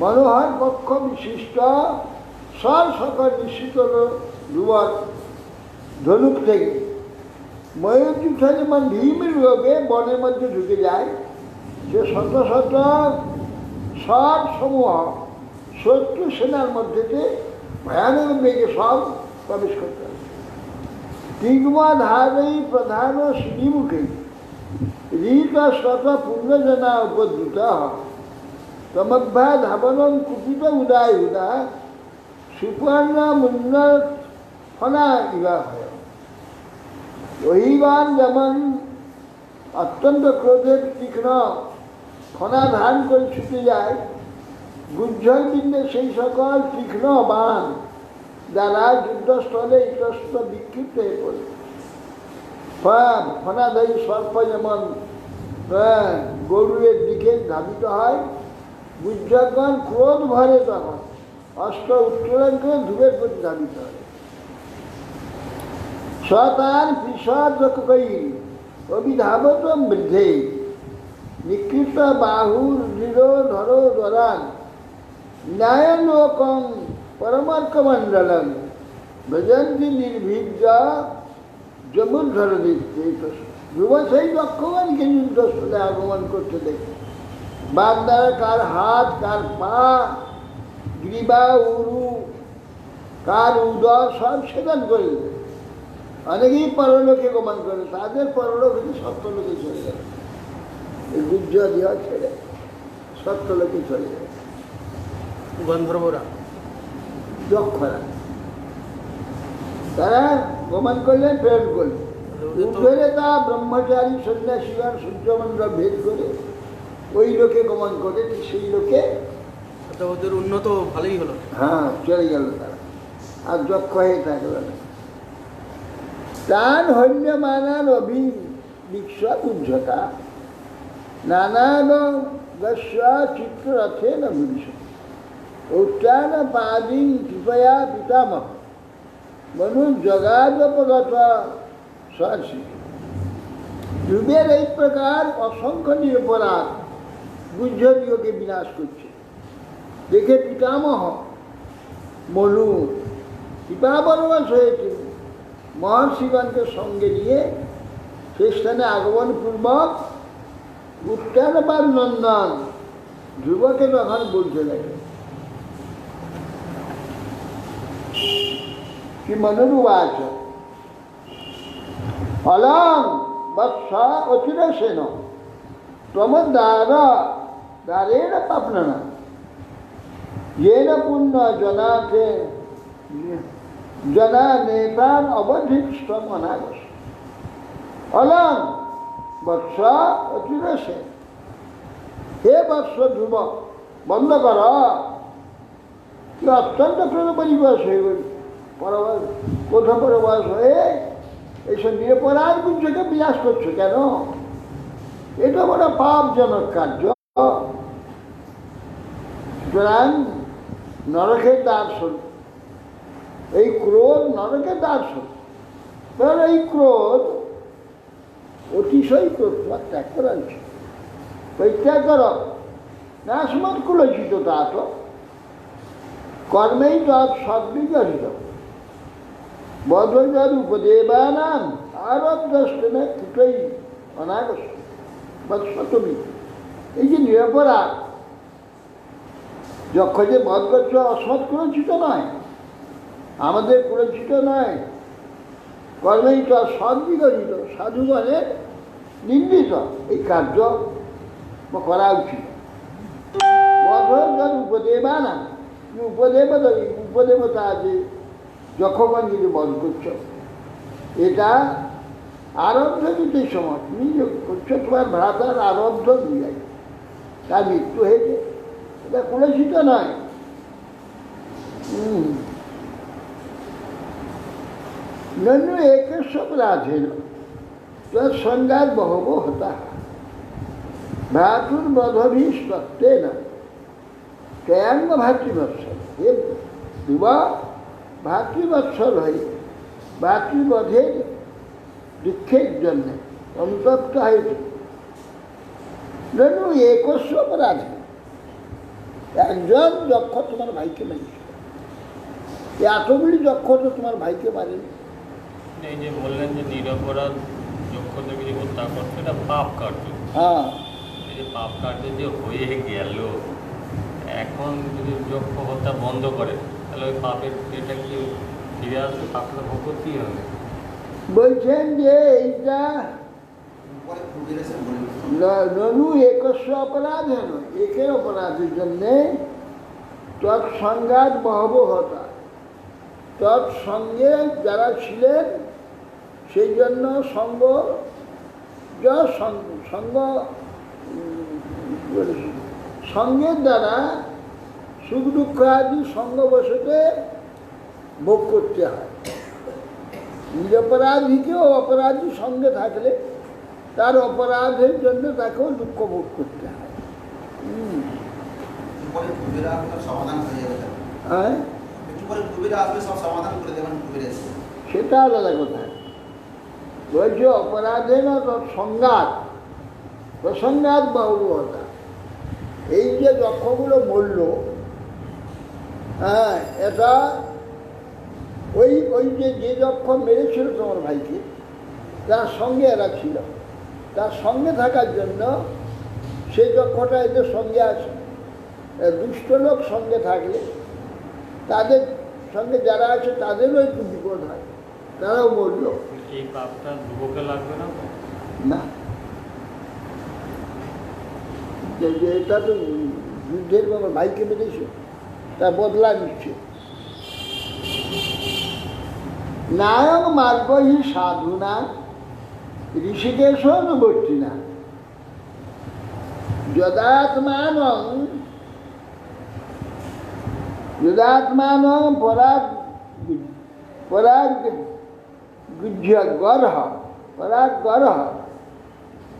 মনোহর পক্ষ বিশিষ্ট সর সকল নিশ্চিত রুবর ধনুক থেকে ময়ূরযুক্ত যেমন ভীমের রোগে বনের মধ্যে ঢুকে যায়, সে শত শত সব সমূহ শত্রু সেনার মধ্যেতে ভয়ানক বেগে সব প্রবেশ করতে হবে। তিগ্মধারী প্রধান শ্রীমুখে ঋত শত পূর্ণজনা উপদ্রুত তমভ্যা ধাবনম কুপিত উদয় উদা সুপর্ণ মুন্ন ফনা ইবা হয়। রহিবান যেমন অত্যন্ত ক্রোধের তীক্ষ্ণ ফনা ধারণ করে ছুটে যায়, গুজ্জল বিন্দে সেই সকল তীক্ষ্ণ বাণ যারা যুদ্ধস্থলে ইতস্ত বিক্ষিপ্ত হয়ে পড়ে। ফনাধারী সর্প যেমন গরুরের দিকে ধাবিত হয়, গুজ্জলগণ ক্রোধ ভরে তখন অস্ত্র উত্তোলন করে ধূপের প্রতি ধাবিত হয়। শতান পিশাচকৈ অভিধাবত বৃদ্ধে নিকৃষ্ট বাহুর দৃঢ় ধর ধরান ন্যায়লোকং পরমার্কমণ্ডলম ভজন্তি নির্ভীজ্যা যমুধর দিচ্ছে। ধ্রুব সেই যক্ষগণকে যুদ্ধস্থলে আগমন করতে দেখে বাগদার কার হাত, কার পা, গ্রীবা, উরু, কার উদর সব ছেদন করে দেবে। অনেকেই পরলোকে গমন করে, তাদের পরলোক হচ্ছে সত্যলোকে চলে যাবে। এই গুজ্জ দেহ ছেড়ে সত্যলোকে চলে যাবে। গন্ধর্বরা যক্ষরা তারা গমন করলেন, প্রেরণ করলেন। উঠলে তা ব্রহ্মচারী সন্ন্যাসীগণ সূর্যমন্ডল ভেদ করে ওই লোকে গমন করে, সেই লোকে ওদের উন্নত ভালোই হলো। হ্যাঁ চলে গেল তারা, আর যক্ষ হয়ে থাকলো না। তান হন্যমানান অভিবিক্ষ উজ্জতা নানান চিত্ররথে ন ভূষ উত্থান পাদি কৃপয়া পিতামহ মনু জগাজপগত সাহসী। ধ্রুবের এই প্রকার অসংখ্য নিরপরাধ গুজ্জরীয়কে বিনাশ করছে দেখে পিতামহ মনু কৃপাবরবাস হয়েছে, মহর্ষিগণকে সঙ্গে নিয়ে সে স্থানে আগমন পূর্বক উত্তানপাদ নন্দন ধ্রুবকে তখন বলতে লাগে কি মনুরুবাচ অলং বৎস অচিরসেন ত্বমদ্বারেণ পাপ্ননা येन पुण्य जनाते जना नेतान अवधिष्ठम अनागस। अलंग বৎস অচিরসে, হে বৎস ধ্রুব বন্ধ কর, তুই অত্যন্ত পরিবশ হয়ে গেলি, কোথা পরবাস হয়ে এইসব নিরপরাধ গুঞ্জকে বিনাশ করছো কেন? এটা বড় পাপজনক কার্য। সুতরাং নরকের দার্শন, এই ক্রোধ নরকের দার্শন। কারণ এই ক্রোধ অতিশয় ক্রোধ তোমার ত্যাগ করা উচিত। পরিত্যাগ কর না সময় কুলচিত তাত কর্মেই তৎ সদ্বিগরিত বদ্ধ উপদেবানাম আরব্ধস্তেন কৃতই অনাগস্ত। বৎস তুমি এই যে নিরপরাধ যক্ষ যে বধ করছো অসৎ কুলচিত নয়, আমাদের কুলচিত নয়, কর্মেই তো সদ্বিগরিত সাধুগণের নিন্দিত এই কার্য করা উচিত। বধ উপদেবানাম, উপদেবতা আছে যক্ষগণ যদি বধ করছ, এটা আরব্ধ দিতে সময় তুমি করছো, তোমার ভ্রাতার আরব্ধ দিয়ে যায়, তার মৃত্যু হয়েছে, এটা কুলচিত নয়। নন্য একেশ্বর রাধেন तत्संगात बहवो होता भ्रातुर्वधभिस्तत्तेन कयांग भातृवत्सल हे युवा भातৃवत्सल হয়ে ভাতৃবধের দুঃখের জন্য অনুতপ্ত হয়েছে। ননু একস্য অপরাধে একজন যক্ষ তোমার ভাইকে মেরেছে, এতগুলি যক্ষ তো তোমার ভাইকে মারেনি। এই যে বললেন যে নিরপরাধ যক্ষদেরকে যে হত্যা করছে এটা পাপ কার্য। হ্যাঁ, এই যে পাপ কার্য যে হয়ে গেল, এখন যদি যক্ষ হত্যা বন্ধ করে তাহলে ওই পাপের এটা কি ফিরে আসবে, পাপটা ভোগ করতেই হবে। বলছেন যে এইটা ননু একস্য অপরাধ হেন, একের অপরাধের জন্যে তৎসংঘাত বহব হতা, তৎসঙ্গে যারা ছিলেন সেই জন্য সঙ্গ সঙ্গ সঙ্গের দ্বারা সুখ দুঃখ আদি সঙ্গবশতে ভোগ করতে হয়। নিরপরাধীকেও অপরাধী সঙ্গে থাকলে তার অপরাধের জন্য তাকেও দুঃখ ভোগ করতে হয়। হ্যাঁ, সেটা আলাদা কথা। বলছে অপরাধে না তৎসংঘাত, প্রসঙ্গাত বাহুবতা। এই যে যক্ষগুলো মরল, হ্যাঁ, এটা ওই ওই যে যক্ষ মেরেছিল তোমার ভাইকে, তার সঙ্গে এরা ছিল, তার সঙ্গে থাকার জন্য সেই যক্ষটা এদের সঙ্গে আছে। দুষ্ট লোক সঙ্গে থাকলে তাদের সঙ্গে যারা আছে তাদেরও একটু বিপদ হয়, তারাও মরল। এই পাপটা যুবকে লাগবে না? না, যে এটা তো যুদ্ধের আমার ভাইকে মেরেছে, তার বদলা নিচ্ছে। নায়ক মার্গ হি সাধুনা ঋষিকেশ অনুবর্তী না যদাত্মান পরাগ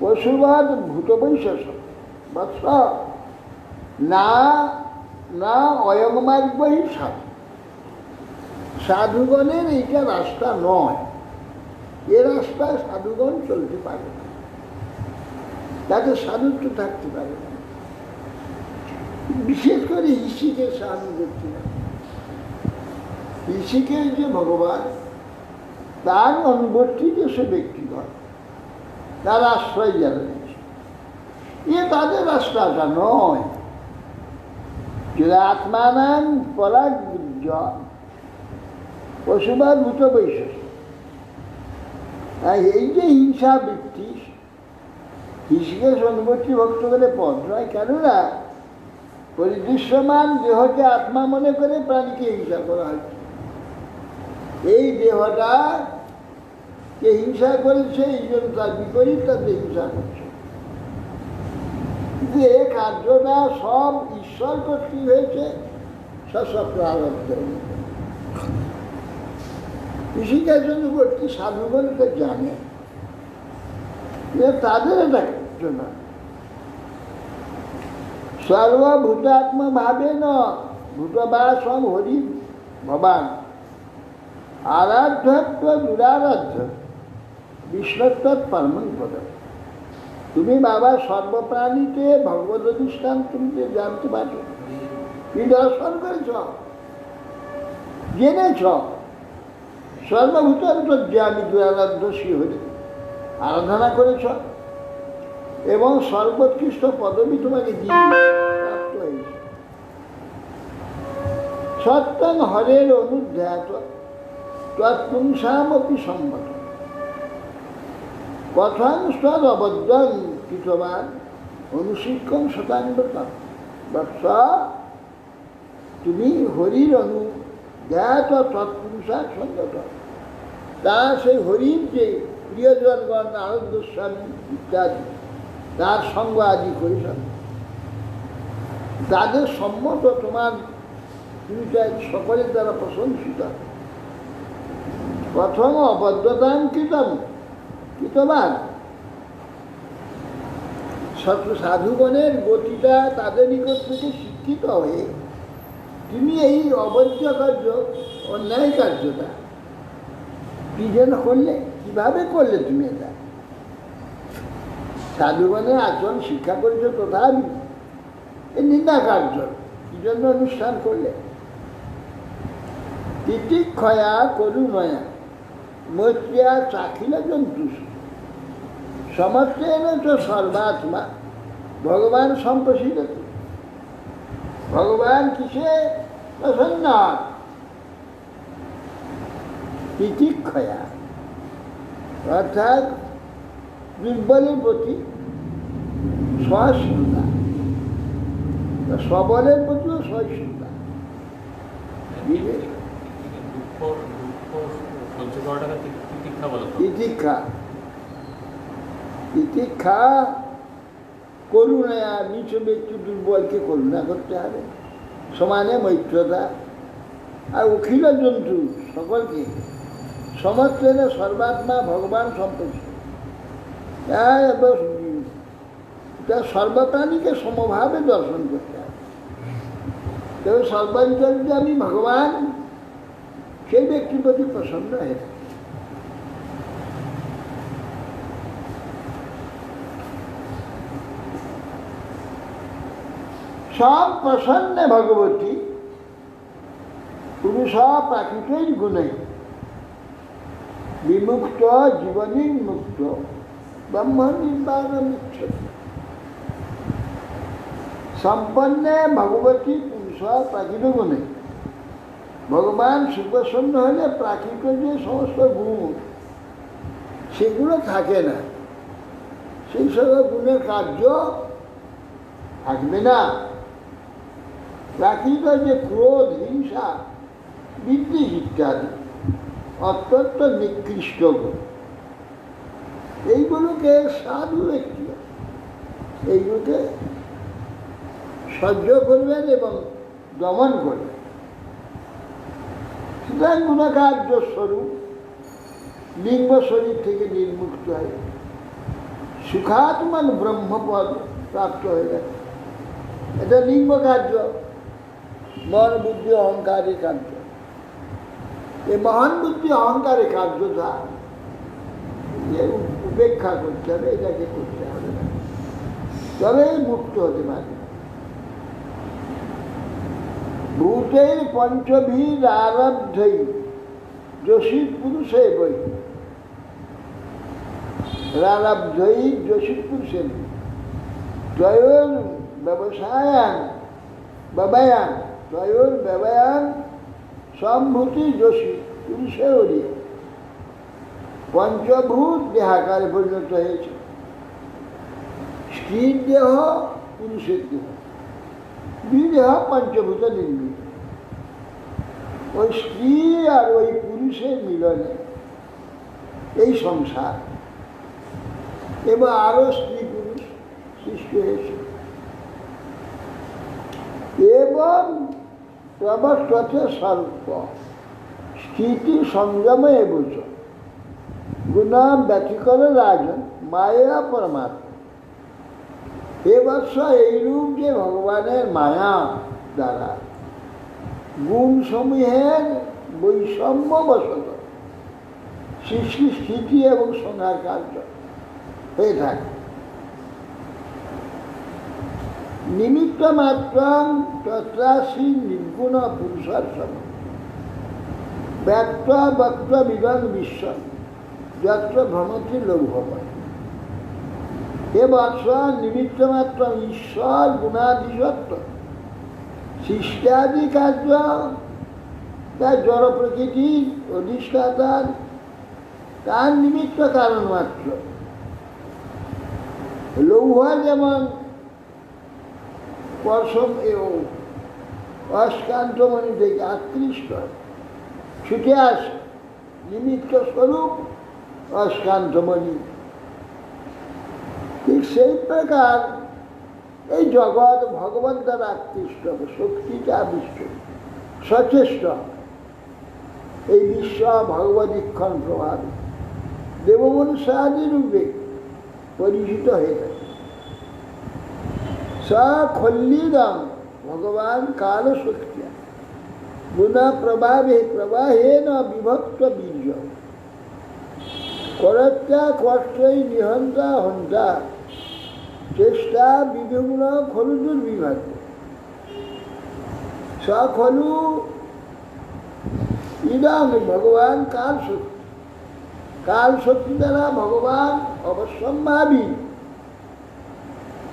পশুবৎ ভূত বৈশেষ বৎস না না অয়ং মার্গ হি সাধু। সাধুগণের এইটা রাস্তা নয়, এ রাস্তায় সাধুগণ চলতে পারে না, তাদের সাধুত্ব থাকতে পারে না। বিশেষ করে ঋষিকে সাধুগতি না, ঋষিকে যে ভগবান তার অনুবর্তী যে সে ব্যক্তিগণ, তার আশ্রয় যারা নিয়েছে, এ তাদের রাস্তাটা নয়। যদি আত্মানাং পরাগ পশুবাদ ভূত বৈশেষ, এই যে হিংসা বৃত্তি, ঋষিকেশ অনুবর্তী ভক্ত বলে পদ নয়। কেননা পরিদৃশ্যমান দেহকে আত্মা মনে করে প্রাণীকে হিংসা করা হয়েছে। এই দেহটাকে হিংসা করেছে, এই জন্য তার বিপরীত তাদের হিংসা করছে। কিন্তু এ কার্যটা সব ঈশ্বর কর্তৃক হয়েছে, সব প্রারব্ধ। ঋষিকেশ অনুবর্তী সাধুগণ তো জানে তাদের এটা জন্য সর্বভূতাত্মা ভাবে না ভূতবাসম হরি ভবান আরাধ্যত্ব দুরারাধ্য বিষ্ণুত্ব পরমং পদ। তুমি বাবা সর্বপ্রাণীতে ভগবত অধিষ্ঠান তুমি জানতে পারছো, তুমি দর্শন করেছ, জেনেছ। সর্বভূত যে আমি দুরারাধ্য শ্রী হরি আরাধনা করেছ এবং সর্বোৎকৃষ্ট পদবী তোমাকে দিয়ে প্রাপ্ত হয়েছে। সত্যং হরের অনুধ্যাত তৎপুংসামপি সম্মত কথাং স্তদ অবদ্ধং কৃতবান অনুশিক্ষং শতাঙ্গতা। বৎস, তুমি হরির অনুধ্যাত তৎপুংসার সঙ্গত, তা সেই হরির যে প্রিয়জনগণ নারদ গোস্বামী ইত্যাদি তার সঙ্গ আদি করেছেন, তাদের সম্মত তোমার তুমি সকলের দ্বারা প্রশংসিত। প্রথম অবদ্ধতাঙ্কিতম হিতবান। সাধুগণের গতিটা তাদের নিকট থেকে শিক্ষিত হয়ে তুমি এই অবৈধ কার্য, অন্যায় কার্যটা কি যেন করলে, কিভাবে করলে তুমি এটা? সাধুগণের আচরণ শিক্ষা করেছ, তথাপি এই নিন্দা কার্য কি জন্য অনুষ্ঠান করলে? তিতিক্ষয়া করুণয়া মৈত্রিয়া চাখিল জন্তু সমস্তেন তো সর্বাত্মা ভগবান সম্প্রসিদ্ধ। ভগবান কিসে প্রসন্ন? তিতিক্ষয়া অর্থাৎ দুর্বলের প্রতি সহিষ্ণুতা, সবলের প্রতিও সহিষ্ণুতা। তিতিক্ষা, তিতিক্ষা করুণা, নিচ ব্যক্তি দুর্বলকে করুণা করতে হবে, সমানে মৈত্রতা। আর অখিল জন্তু সকলকে সমস্ত সর্বাত্মা ভগবান সম্পর্ক, সর্বপ্রাণীকে সমভাবে দর্শন করতে হবে। তবে সর্বান্তরে আমি ভগবান, সেই ব্যক্তির প্রতি প্রসন্ন হয়ে থাকে। সব প্রসন্ন ভগবতী পুরুষ প্রাকৃতিক গুণে বিমুক্ত জীবনী মুক্ত ব্রহ্ম নির্বাণ মুচ্ছতে। সম্পন্ন ভগবতী পুরুষ প্রাকৃত গুণে, ভগবান সুপ্রসন্ন হলে প্রাকৃত যে সমস্ত গুণ সেগুলো থাকে না, সেই সব গুণের কার্য থাকবে না। প্রাকৃত যে ক্রোধ, হিংসা, বিদ্বেষ ইত্যাদি অত্যন্ত নিকৃষ্ট গুণ, এইগুলোকে সাধু ব্যক্তি এইগুলোকে সহ্য করবেন এবং দমন করবেন। সুতরাং গুণকার্য স্বরূপ লিঙ্গ শরীর থেকে নির্মুক্ত হয়ে সুখাত্মান ব্রহ্মপদ প্রাপ্ত হয়ে গেছে। এটা লিঙ্গ কার্য, মন বুদ্ধি অহংকারের কার্য। এই মহান বুদ্ধি অহংকারের কার্যটা উপেক্ষা করতে হবে, এটাকে করতে হবে না, তবেই মুক্ত হতে পারে। ভূতের পঞ্চভীর আরব্ধই যোশী পুরুষে বই, রারব্ধই যোশী পুরুষে ত্রয়োর ব্যবসায়ান ব্যবয়ান, ত্রয়োর ব্যবয়ান সম্ভূতি যোশী পুরুষে ওড়িয়ে। পঞ্চভূত দেহাকারে পরিণত হয়েছে, স্ত্রীর দেহ, পুরুষের দেহ, দুই দেহ পঞ্চভূত নির্মিত। ওই স্ত্রী আর ওই পুরুষের মিলনে এই সংসার, এবং আরো স্ত্রী পুরুষ সৃষ্টি হয়েছে। এবং প্রবর্ততে স্বল্প স্থিতি সংযমে এবচ গুণা ব্যতিকর রাজন মায়া পরমাত্মা। এ বৎস এইরূপ যে ভগবানের মায়া দ্বারা গুণসমূহের বৈষম্য বশত সৃষ্টি, স্থিতি এবং সংহার কার্য হয়ে থাকে। নিমিত্ত মাত্র তত্রাসী নির্গুণ পুরুষার্থম ব্যক্ত বক্ত বিগণ বিশ্ব যত্র ভ্রমতি লৌহময়। হে বৎস, নিমিত্ত মাত্র ঈশ্বর গুণাধিসত্ব সৃষ্টাদি কার্য তার জড় প্রকৃতির অধিষ্ঠাতার, তার নিমিত্ত কারণ মাত্র। লৌহ যেমন পশম অস্কান্তমণি থেকে আকৃষ্ট ছুটে আসে, নিমিত্ত স্বরূপ অস্কান্তমণি। ঠিক সেই প্রকার এই জগৎ ভগবান দ্বারা আকৃষ্ট হবে, শক্তিতে আবিষ্ট, সচেষ্ট। এই বিশ্ব ভগবদীক্ষণ প্রভাবে দেবমনুষ্যাদি রূপে পরিচিত হয়ে থাকে। সা খল্লিদম ভগবান কাল শক্তিয়া গুণ প্রবাহেন বিভক্ত বীর্য করত্যা কষ্টই নিহন্তা হন্তা চেষ্টা বিবিঘ্ন খলু দুর্বিভাগ। স খলু ইদম ভগবান কাল শক্তি, কাল শক্তি দ্বারা ভগবান অবশ্যম্ভাবী,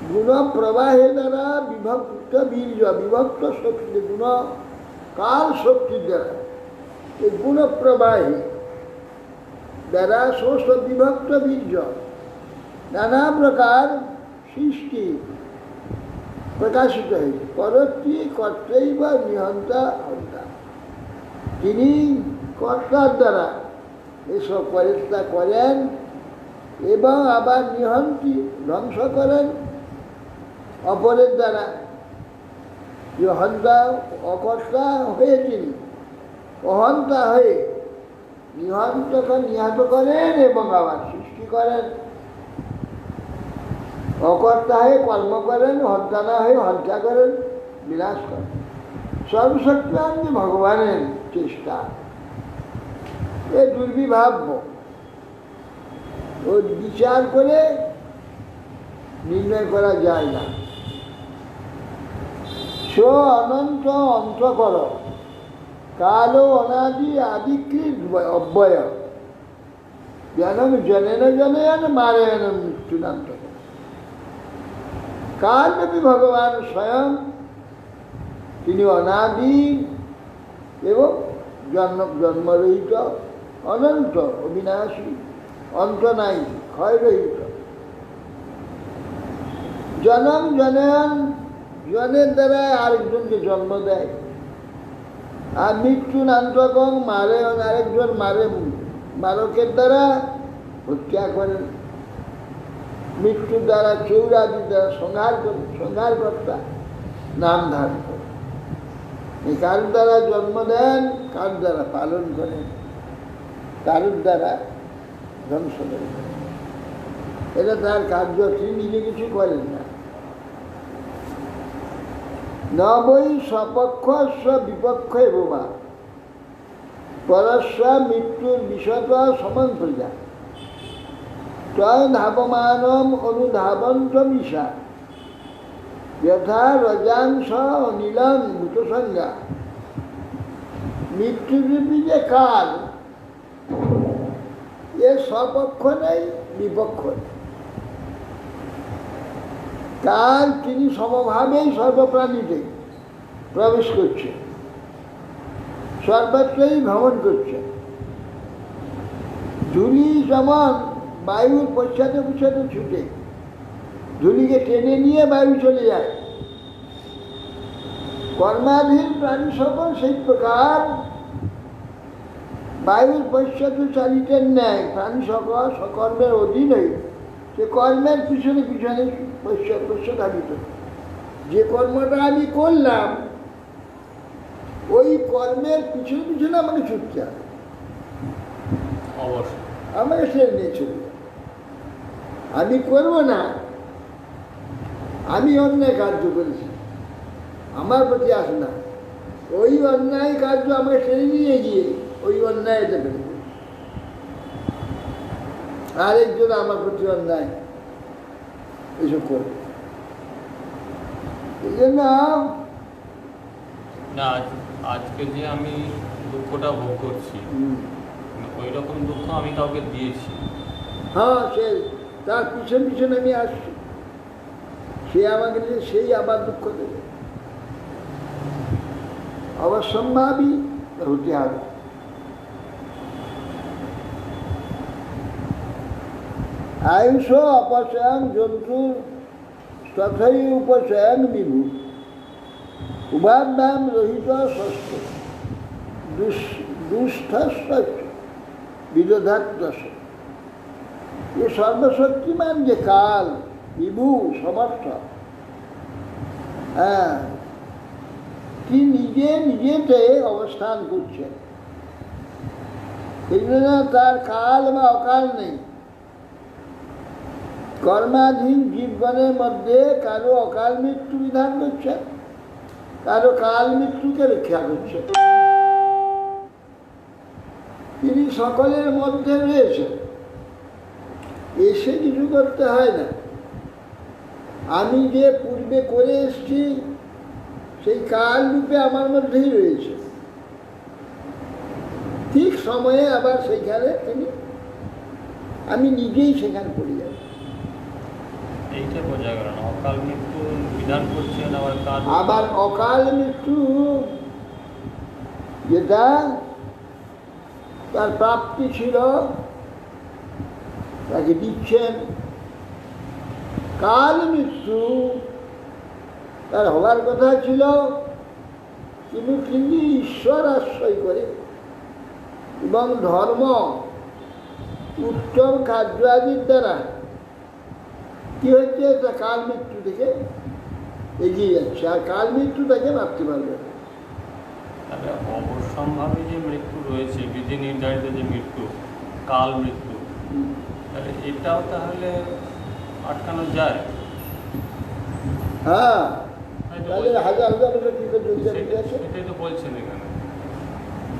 গুণ প্রবাহে দ্বারা বিভক্ত বীর্য, বিভক্ত শক্তি গুণ কাল শক্তির দ্বারা এই গুণ প্রবাহে দ্বারা সমস্ত বিভক্ত বীর্য নানা প্রকার সৃষ্টি প্রকাশিত হয়েছে। পরত্রী কর্তই বা নিহন্তা হন্তা, তিনি কর্তার দ্বারা এসব পরিষ্কা করেন এবং আবার নিহন্তি ধ্বংস করেন অপরের দ্বারা। যে হন্তা অকর্তা হয়ে তিনি অহন্তা হয়ে নিহন্তকে নিহত করেন এবং আবার সৃষ্টি করেন। অকর্তা হয়ে কর্ম করেন, হত্যা না হয়ে হত্যা করেন, বিনাশ করেন। সর্বশক্তিমান যে ভগবানের চেষ্টা এ দুর্বিভাব্য, ও বিচার করে নির্ণয় করা যায় না। স্ব অনন্ত অন্তকর কাল অনাদি আদিকৃত অব্যয় জনম জনেন জনয়ন মারেন মৃত্যুনান্ত। কালব্যাপী ভগবান স্বয়ং, তিনি অনাদি এবং জন্মরহিত, অনন্ত, অবিনাশী, অন্ত নাই, ক্ষয়রহিত। জনম জনয়ন, জনের দ্বারা আরেকজনকে জন্ম দেয়, আর মৃত্যুনান্তকং মারেন, আরেকজন মারে, মারকের দ্বারা হত্যা করেন। মৃত্যুর দ্বারা চৌরাদির দ্বারা সংহারকর্তা নাম ধারণ করেন। এই কার দ্বারা জন্ম দেন, কার দ্বারা পালন করেন, কারুর দ্বারা ধ্বংস করেন। এটা তার কার্য, তিনি নিজে কিছু করেন না। ন বৈ স্বপক্ষ স্ব বিপক্ষ বোমা পরস্ব মৃত্যুর বিশত সমান প্রজা তয় ধাবমানম অনুধাবন্ত মিশা যথা রজাংশ অনিলং ভূতসংজ্ঞা। মৃত্যুরূপী যে কাল, এর স্বপক্ষ নেই, বিপক্ষ নেই। কাল তিনি সমভাবেই সর্বপ্রাণীতে প্রবেশ করছেন, সর্বত্রই ভ্রমণ করছেন। ধূলি যেমন বায়ুর পশ্চাতে পশ্চাতে ছুটে, ধূলিকে টেনে নিয়ে বায়ু চলে যায়। কর্মাধীন প্রাণী সকল সেই প্রকার বায়ুর পশ্চাতে চালিতের ন্যায় প্রাণী সকল সকর্মের অধীনে, সে কর্মের পিছনে পিছনে পশ্চাৎ। যে কর্মটা আমি করলাম, ওই কর্মের পিছনে পিছনে আমাকে ছুটতে হবে, আমাকে সে নিয়ে চলবে। আমি করব না, আমি অন্যায় কার্য করেছি, আমার প্রতি আসে না, ওই অন্যায় কার্য আমাকে টেনে নিয়ে গিয়ে ওই অন্যায়টা ফেলে দেবে। আরেকজন আমার প্রতি অন্যায় এসব করবে। এই জন্য না, আজকে যে আমি দুঃখটা ভোগ করছি, ওই রকম দুঃখ আমি কাউকে দিয়েছি। হ্যাঁ, সে তার পিছন পিছন আমি আসছি, সে আমাকে দিয়ে সেই আবার দুঃখ দেবে। অবশ্যম্ভাবী হতে হবে। আয়ুষ অপচয়ং জন্তু তথাই উপচয়ং বিভু উভাদাম রহিত ষষ্ঠ দুষ্ঠস্য বিরোধাত্মস। এ সর্বশক্তিমান যে কাল, বিভু সমর্থ, হ্যাঁ, কি নিজে নিজেতে অবস্থান করছেন। সেই জন্য তার কাল বা অকাল নেই। কর্মাধীন জীবনের মধ্যে কারো অকাল মৃত্যু বিধান করছে, কারো কাল মৃত্যুকে রক্ষা করছে। তিনি সকলের মধ্যে রয়েছে, এসে কিছু করতে হয় না। আমি যে পূর্বে করে এসছি সেই কাল রূপে আমার মধ্যেই রয়েছে, ঠিক সময়ে আবার সেইখানে তিনি, আমি নিজেই সেখানে পড়ে যাব। এইটা বোঝা গেল না, অকাল মৃত্যু বিধান করছেন আবার অকাল মৃত্যু যেটা তার প্রাপ্তি ছিল তাকে দিচ্ছেন। কাল মৃত্যু তার হওয়ার কথা ছিল, কিন্তু তিনি ঈশ্বর আশ্রয় করে এবং ধর্ম উত্তম কার্য আদির দ্বারা কি হচ্ছে, তা কাল মৃত্যু থেকে এগিয়ে যাচ্ছে, আর কাল মৃত্যু তাকে মারতে পারবে। তাহলে অবশ্যম্ভাবী যে মৃত্যু রয়েছে, বিধি নির্ধারিত যে মৃত্যু, কাল মৃত্যু, তাহলে এটাও তাহলে আটকানো যায়? হ্যাঁ, তাহলে হাজার হাজার বছর কি করে যোগী আছে? সেটাই তো বলছেন এখানে।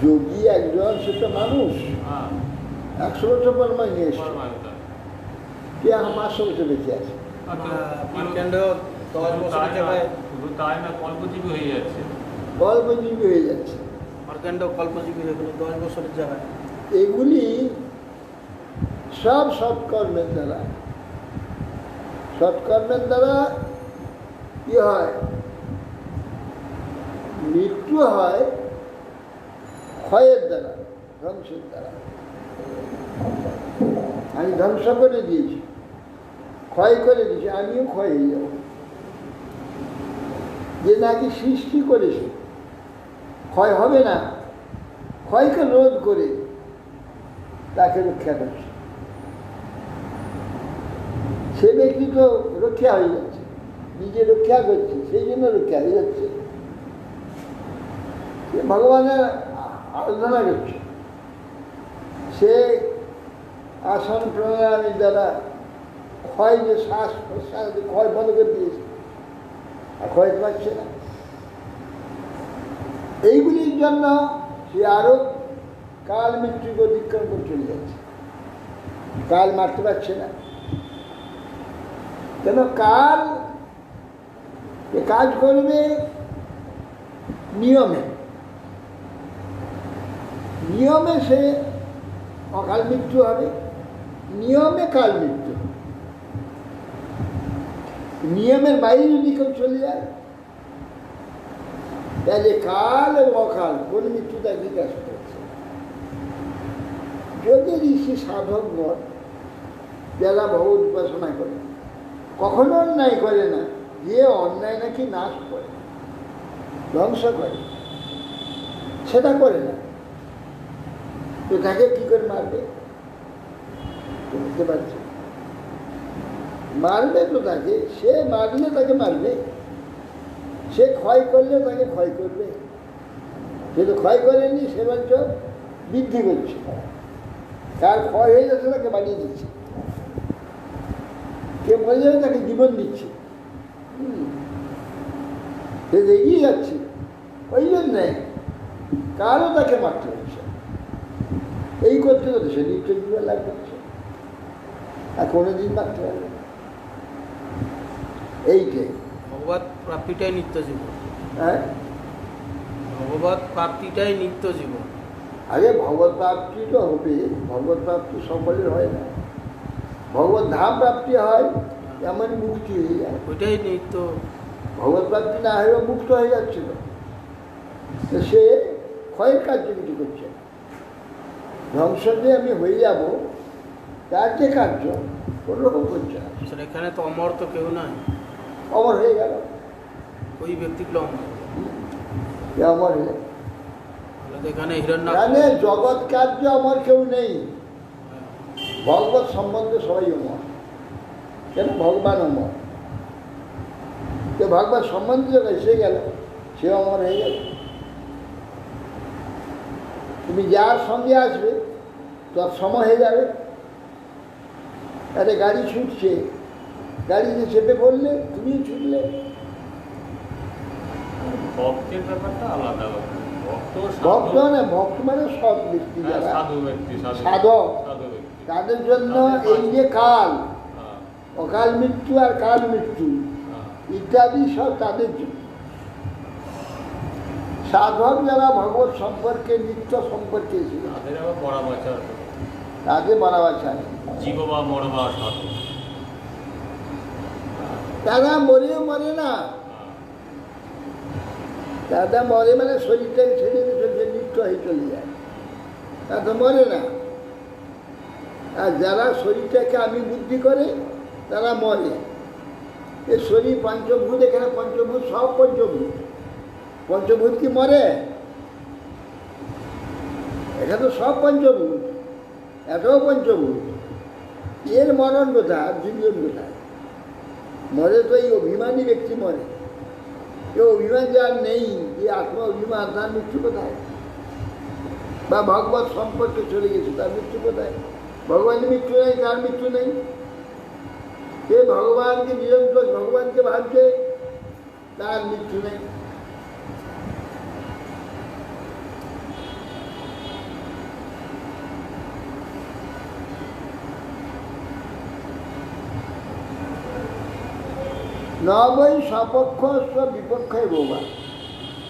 যোগী একজন, সে তো মানুষ। 100 বছর পরমায় নিয়ে এসছে, কে 500 বছর বেঁচে আছে। শুধু তাই না, কল্পজীবী হয়ে যাচ্ছে। কল্পজীবী হয়ে যাচ্ছে, কল্পজীবী হয়ে গেল 10 বছরের জায়গায়। এগুলি সব সৎকর্মের দ্বারা। সৎকর্মের দ্বারা কি হয়, মৃত্যু হয় ক্ষয়ের দ্বারা, ধ্বংসের দ্বারা। আমি ধ্বংস করে দিয়েছি, ক্ষয় করে দিয়েছি, আমিও ক্ষয় হয়ে যাব। যে নাকি সৃষ্টি করেছে ক্ষয় হবে না, ক্ষয়কে রোধ করে তাকে রক্ষা করছে, সে ব্যক্তি তো রক্ষা হয়ে যাচ্ছে, নিজে রক্ষা করছে, সেই জন্য রক্ষা হয়ে যাচ্ছে। সে ভগবানের আরাধনা করছে, সে আসন প্রাণায়ামের দ্বারা ক্ষয়, যে শ্বাস প্রশ্বাস ক্ষয় বন্ধ করে দিয়েছে, আর ক্ষয় পাচ্ছে না। এইগুলির জন্য সে আরো কাল মৃত্যুকে অতিক্রম করে চলে যাচ্ছে, কাল মারতে পারছে না। কেন? কাল কাজ করবে নিয়মে, নিয়মে সে অকাল মৃত্যু হবে, নিয়মে কাল মৃত্যু। নিয়মের বাইরে যদি কেউ চলে যায়, তাহলে কাল এবং অকাল কোন মৃত্যু তার বিকাশ করছে। যদি ঋষি সাধকগণ যারা ভগবত উপাসনা করে, কখনো অন্যায় করে না, যে অন্যায় নাকি নাশ করে, ধ্বংস করে, সেটা করে না, তো তাকে কি করে মারবে? বুঝতে পারছি, মারবে তো তাকে, সে মারলে তাকে মারবে, সে ক্ষয় করলে তাকে ক্ষয় করবে। সে তো ক্ষয় করেনি, সে বলছ বৃদ্ধি করছে, তার ক্ষয় হয়ে যাচ্ছে তাকে বাড়িয়ে দিচ্ছে, কে মরে যাবে তাকে জীবন দিচ্ছে, সে এগিয়ে যাচ্ছে। ওই জন্যে কারও তাকে মারতে হচ্ছে, এই করতে করতে সে নিত্য জীবন লাভ করছে, আর কোনোদিন মারতে পারবে না। এইটাই ভগবত প্রাপ্তিটাই নিত্য জীবন। হ্যাঁ, ভগবত প্রাপ্তিটাই নিত্য জীবন। আগে ভগবত প্রাপ্তি তো হবে, ভগবত প্রাপ্তি সকলের হয় না, ভগবত ধাম প্রাপ্তি হয়, এমন মুক্তি হয়ে যায়, ওইটাই নিত্য। ভগবত প্রাপ্তি না হয়েও মুক্ত হয়ে যাচ্ছিল, সে ক্ষয়ের কার্য কিছু করছে, ধ্বংস দিয়ে আমি হয়ে যাব তার যে কার্য কোনোরকম করছে না। এখানে তো অমর তো কেউ নাই, অমর হয়ে গেল, ওই ব্যক্তিগুলো অমর। অমর হয়ে এখানে হিরণ্য, এখানে জগৎ কার্য অমর কেউ নেই, ভগবত সম্বন্ধে সবাই অমর। কেন? ভগবান অমর, তো ভগবান সম্বন্ধে যখন এসে গেল সে অমর হয়ে গেল। তুমি যার সঙ্গে আসবে তৎসময় হয়ে যাবে। আরে গাড়ি ছুটছে, গাড়িতে চেপে পড়লে তুমি ছুটলে। ভক্তের ব্যাপারটা আলাদা। ভক্ত না, ভক্ত মানে সৎ ব্যক্তি, যারা সাধু ব্যক্তি, সাধক, সাধু ব্যক্তি, তাদের জন্য এই যে কাল, অকাল মৃত্যু আর কাল মৃত্যু ইত্যাদি সব তাদের জন্য। সাধক যারা ভগবত সম্পর্কে, নিত্য সম্পর্কে ছিল, তাদের আবার পরাবাচার, তাদের বরাবাচার, জীব বা মরবা সাধু, তারা মরেও মরে না। দাদা মরে মানে শরীরটাকে ছেড়ে দিয়ে চলছে, নিত্য হয়ে চলে যায়, তা তো মরে না। আর যারা শরীরটাকে আমি বুদ্ধি করে তারা মরে। এই শরীর পঞ্চভূত, এখানে পঞ্চভূত, সব পঞ্চভূত। পঞ্চভূত কি মরে? এখানে তো সব পঞ্চভূত, এটাও পঞ্চভূত। এর মরণ কোথায়? জীবন কোথায়? মরে তো এই অভিমানী ব্যক্তি মরে। এ অভিমান যার নেই, যে আত্মা অভিমান, তার মৃত্যু কোথায়? বা ভগবত সম্পর্কে চলে গেছে, তার মৃত্যু কোথায়? ভগবানের মৃত্যু নেই, তার মৃত্যু নেই। সে ভগবানকে নিরন্তর, ভগবানকে ভাবছে, তার মৃত্যু নেই। নবৈ সপক্ষ বিপক্ষে বোবা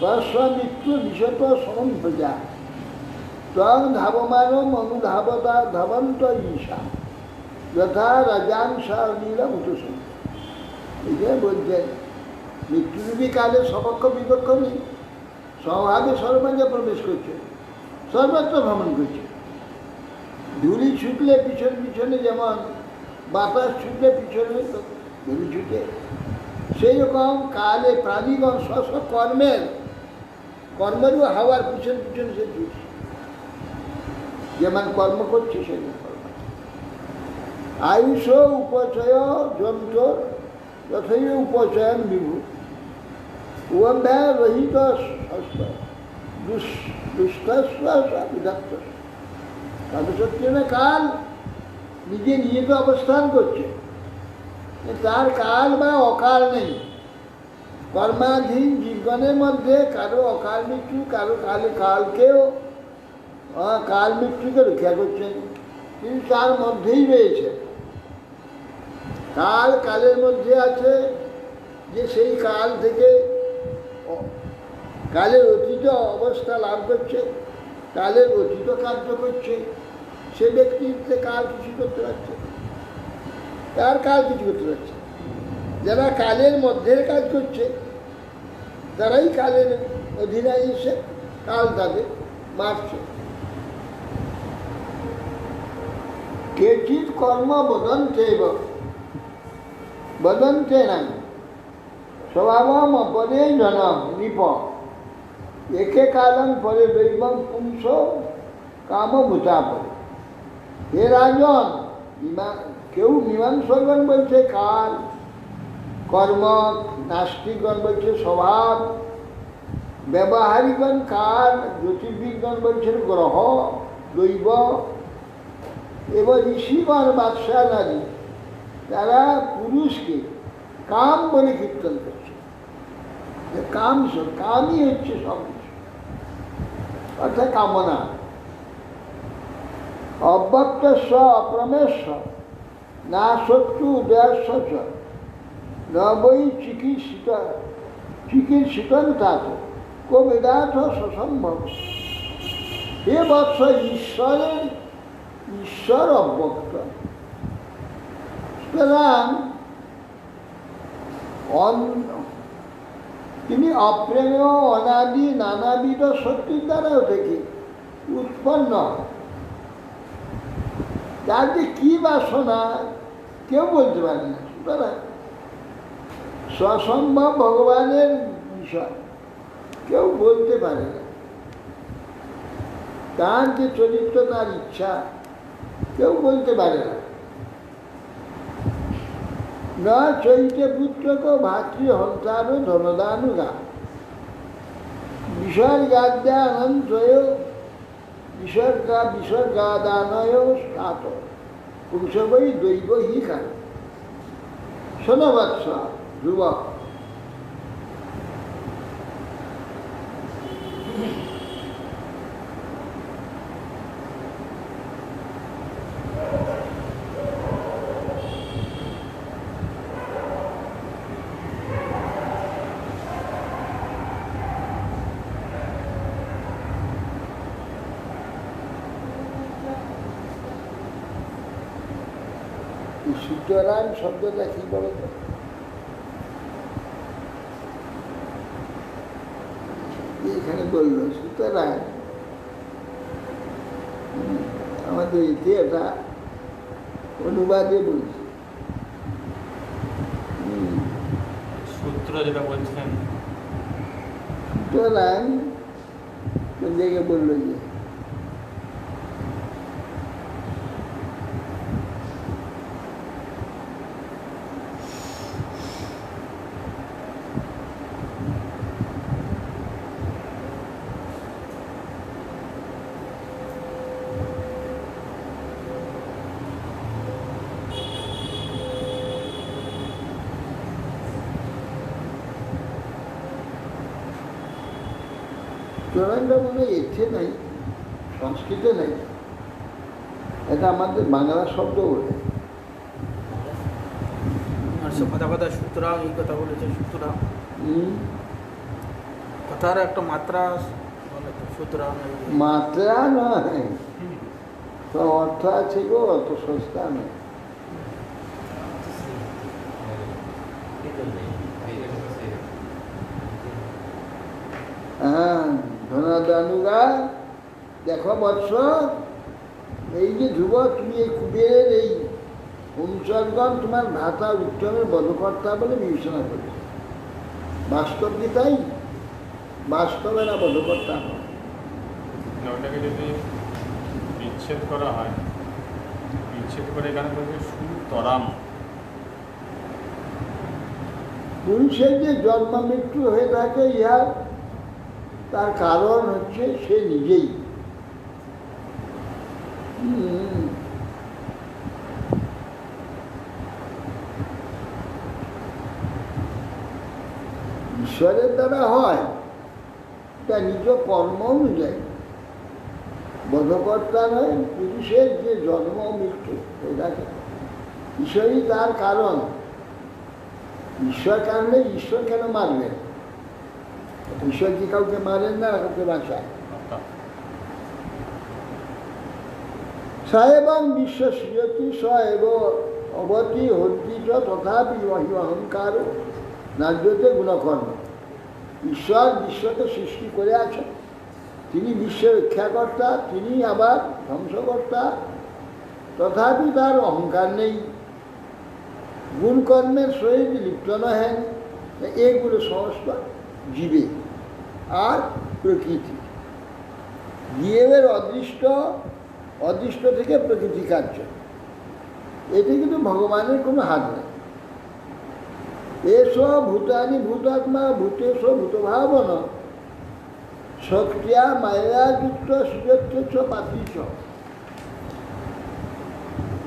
তস্ব মৃত্যু বিশত সমম প্রজা তং ধাবমান অনুধাবতা ধাবন্ত ঈশা যথা রাজাংসা নীলা উঠুসন। এটাই বলছেন, মৃত্যু যদি কালে সপক্ষ বিপক্ষ নেই, স্বভাবে সর্বাঙ্গে প্রবেশ করছে, সর্বত্র ভ্রমণ করছে। ধুলি ছুটলে পিছনে পিছনে, যেমন বাতাস ছুটলে পিছনে ধুলি ছুটে, সেই রকম কালে প্রাণীগণ স্ব কর্মেরও হাওয়ার পিছনে পিছনে সে ছুটছে, যেমন কর্ম করছে সেরকম কর্ম। আয়ুষ উপচয় যন্ত্র তথৈব উপচয়ন বিভু উভ্যায় রহিত দুষ্টবিদত্ত। তাদের সত্যি না, কাল নিজে নিজে তো অবস্থান করছে, তার কাল বা অকাল নেই। কর্মাধীন জীবনের মধ্যে কারো অকাল মৃত্যু, কারো কালকেও কাল মৃত্যুকে রক্ষা করছেন, কিন্তু তার মধ্যেই রয়েছে। কালের মধ্যে আছে, যে সেই কাল থেকে কালের অতীত অবস্থা লাভ করছে, কালের অতীত কার্য করছে, সে ব্যক্তিতে কাল কিছু করতে পারছে, তার কাল কিছু করতে পারছে। যারা কালের মধ্যের কাজ করছে, তারাই কালের অধীনে এসে কাল তাদের মারছে। কেচিৎ কর্ম বদন্তে নাম স্বভাবম অপরে জন নৃপ একে কালম পরে দৈবম পুংস কামভূতা পরে। হে রাজন, কেউ মীমাংসকগণ বলছে কাল, কর্ম, নাস্তিকগণ বলছে স্বভাব, ব্যবহারিকগণ কাল, জ্যোতির্বিদগণ বলছেন গ্রহ, দৈব, এবং ঋষিগণ বাদশাহ নারী, তারা পুরুষকে কাম বলে কীর্তন করছে। কামই হচ্ছে সব কিছু, অর্থাৎ কামনা। অব্যক্তস্ব অপ্রমেশ্ব না শত্রু উদয়স্ব নবৈ চিকিৎসিতন তাত কো বেদার্থ সসম্ভব। হে বৎস, ঈশ্বর অব্যক্ত, সুতরাং তিনি অপ্রেমেয় অনাদি নানাবিধ শক্তির দ্বারাও থেকে উৎপন্ন। তার যে কী বাসনা কেউ বলতে পারে না। সুতরাং সসম্ভব ভগবানের বিষয় কেউ বলতে পারে না। তার যে চরিত্র, তার ইচ্ছা কেউ বলতে পারে না। না চৈতে পুত্রক ভাতৃ হন্তারো ধনদানুগা বিষয় গাদ্যা অনন্তয় বিসর্গাদানয় স্নাত পুংসবৈ দৈব হি কার। শোনো বৎস যুবক, সুতরাং শব্দটা কি বলো তো? এখানে বললো সুতরাং, আমাদের ইতিহাসটা অনুবাদে বলছে। সূত্র যেটা বলছেন, সুতরাং কোন জায়গায় বললো যে চোরাংটা মনে হয় এতে নাই, সংস্কৃতে নাই, এটা আমাদের বাংলা শব্দ বলে। আর সে কথা সুতরাং এই কথা বলেছে, সুতরাং কথার একটা মাত্রা বলে তো, সুতরাং মাত্রা নয়, তো অর্থ আছে গো, অত সস্তা নয়। হ্যাঁ, ধনাদানুগা, দেখো বৎস, এই যে ধ্রুব, তুমি এই কুবেরের এই অনুচরগণ তোমার ভ্রাতা উত্তমের বধকর্তা বলে বিবেচনা করেছে। বাস্তব কি তাই? বাস্তবে না বধকর্তা নয়। ওটাকে যদি বিচ্ছেদ করা হয়, বিচ্ছেদ করে এখানে বলছে সুতরাং। পুরুষের যে জন্ম মৃত্যু হয়ে থাকে, ইহার তার কারণ হচ্ছে সে নিজেই। ঈশ্বরের দ্বারা হয়, তা নিজ কর্ম অনুযায়ী। বধকর্তা নয়, পুরুষের যে জন্ম মৃত্যু হয়ে থাকে, ঈশ্বরই তার কারণ। ঈশ্বর কারণে ঈশ্বর কেন মারবেন? ঈশ্বর কি কাউকে মারেন না, কাউকে বাঁচায়? স এবং বিশ্বসৃজতি স এব অবতি হন্তি চ তথাপি অহংকার নার্যতে গুণকর্ম। ঈশ্বর বিশ্বকে সৃষ্টি করে আছেন, তিনি বিশ্বের রক্ষাকর্তা, তিনি আবার ধ্বংসকর্তা, তথাপি তার অহংকার নেই, গুণকর্মের সহিত লিপ্ত নহেন। এগুলো সমস্ত জীবে আর প্রকৃতি। জীবের অদৃষ্ট থেকে প্রকৃতি কার্য, এতে কিন্তু ভগবানের কোনো হাত নেই। এস ভূতানি ভূতাত্মা ভূতেশ ভূতভাবন শক্রিয়া মায়া যুক্ত সুযত্র পাতিছ।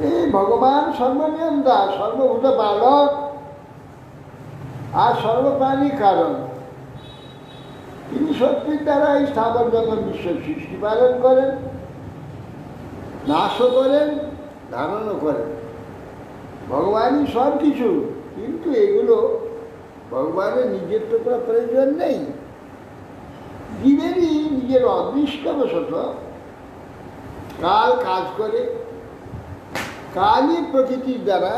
এই ভগবান সর্বনিয়ন্তা, সর্বভূত বালক আর সর্বপ্রাণী কারণ। তিনি শক্তির দ্বারা এই স্থাবর জগৎ বিশ্বের সৃষ্টি পালন করেন, নাশও করেন, ধারণও করেন। ভগবানই সব কিছু, কিন্তু এগুলো ভগবানের নিজের তো কোনো প্রয়োজন নেই। জীবেরই নিজের অদৃষ্টবশত কাল কাজ করে, কালই প্রকৃতির দ্বারা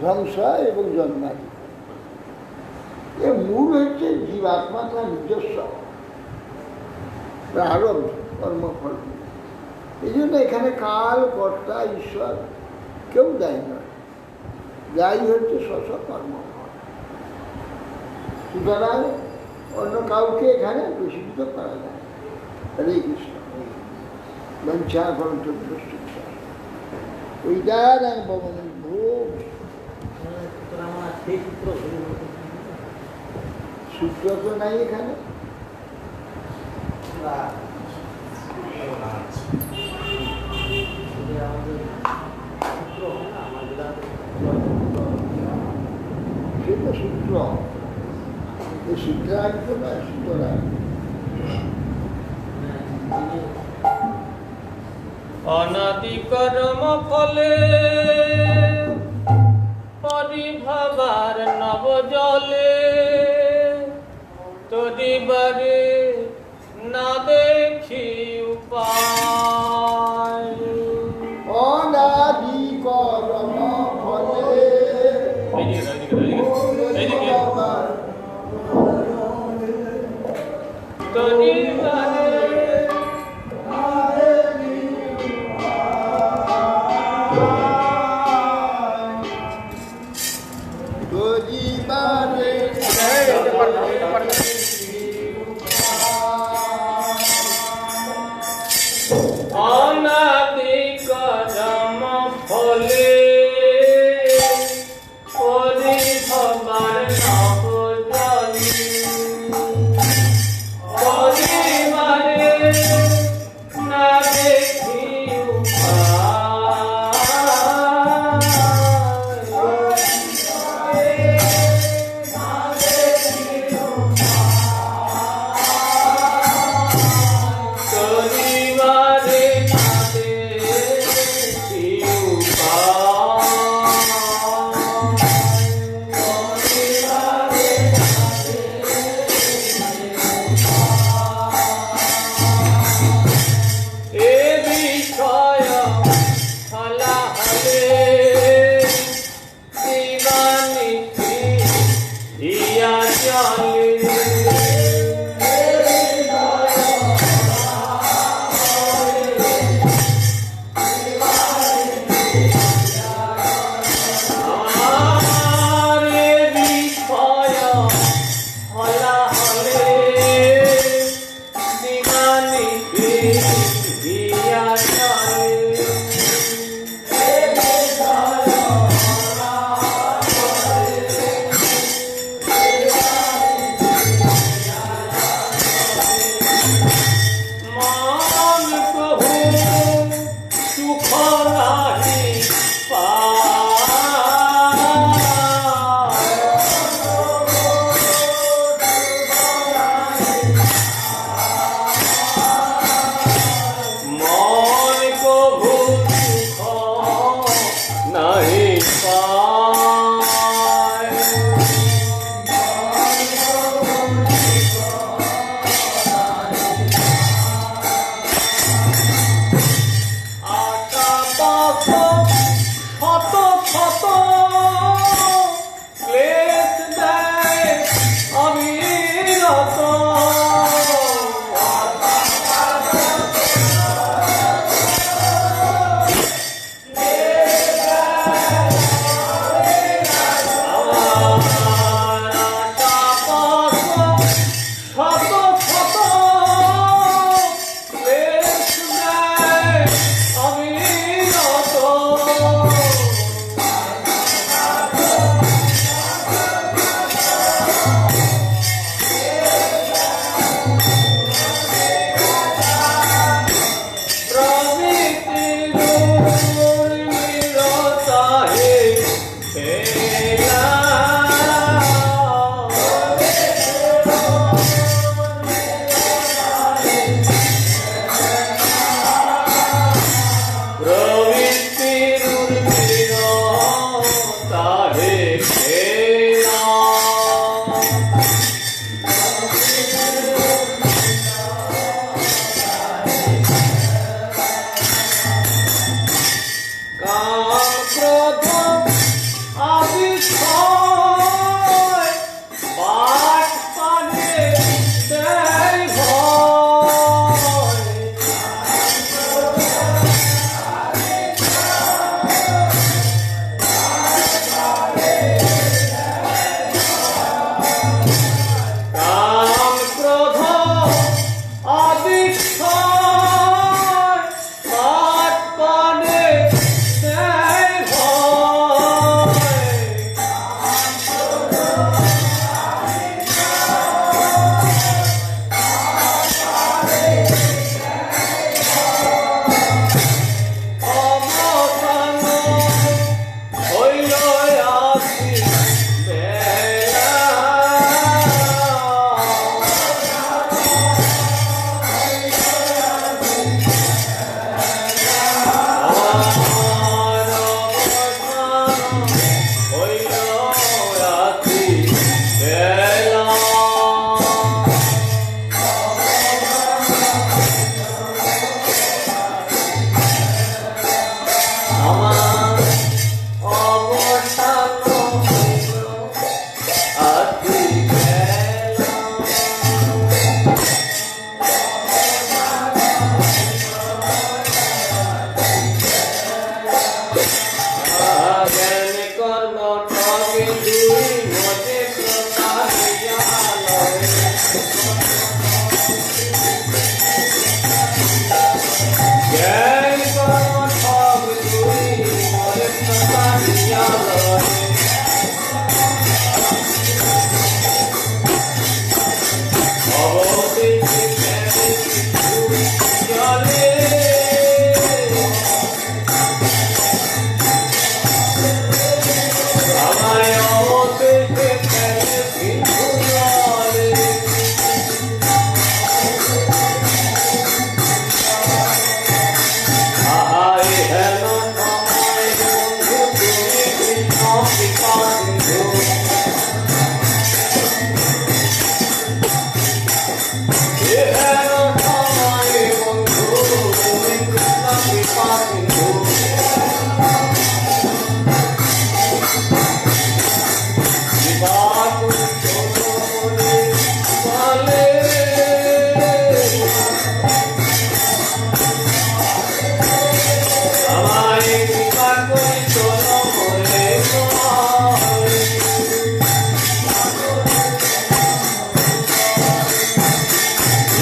ধ্বংস এবং জন্মাদি। এর মূল হচ্ছে জীবাত্মা তার নিজস্ব প্রারব্ধ কর্মফল। এই জন্য এখানে কাল, কর্তা, ঈশ্বর কেউ দায়ী নয়, দায়ী হচ্ছে স্ব কর্মফল। সুতরাং অন্য কাউকে এখানে প্রসিদ্ধ করা যায়। হরে কৃষ্ণ। বঞ্চা গণতন্ত্র ওইটার সূত্র তো নাই এখানে। তো সূত্র, এই সূত্রার্থ না সুতরাং। অনাদি কর্ম ফলে পরিভাবার নব জলে তরিবারে না দেখি উপায়। অনাদি কর্ম ফলে তরিবারে অনাদি কর্ম ফলে পরিভাবার নব জলে পরিবারে না দেখি উপায়। তুই মনে প্রতারিয়া লয়। জ্ঞান কর্ম সব তুই মনে প্রতারিয়া লয়। অবশেষে জ্ঞানে কিছু চলে। আমায় অবশেষে জ্ঞানে কিছু চলে। আহায় হেন সময় বন্ধু তুমি কৃষ্ণ কৃপা সিন্ধু। এ হেন সময় বন্ধু তুমি কৃষ্ণ কৃপা সিন্ধু। কৃপা করি চরণে বলে। আমায় কৃপা করি চরণে বলে।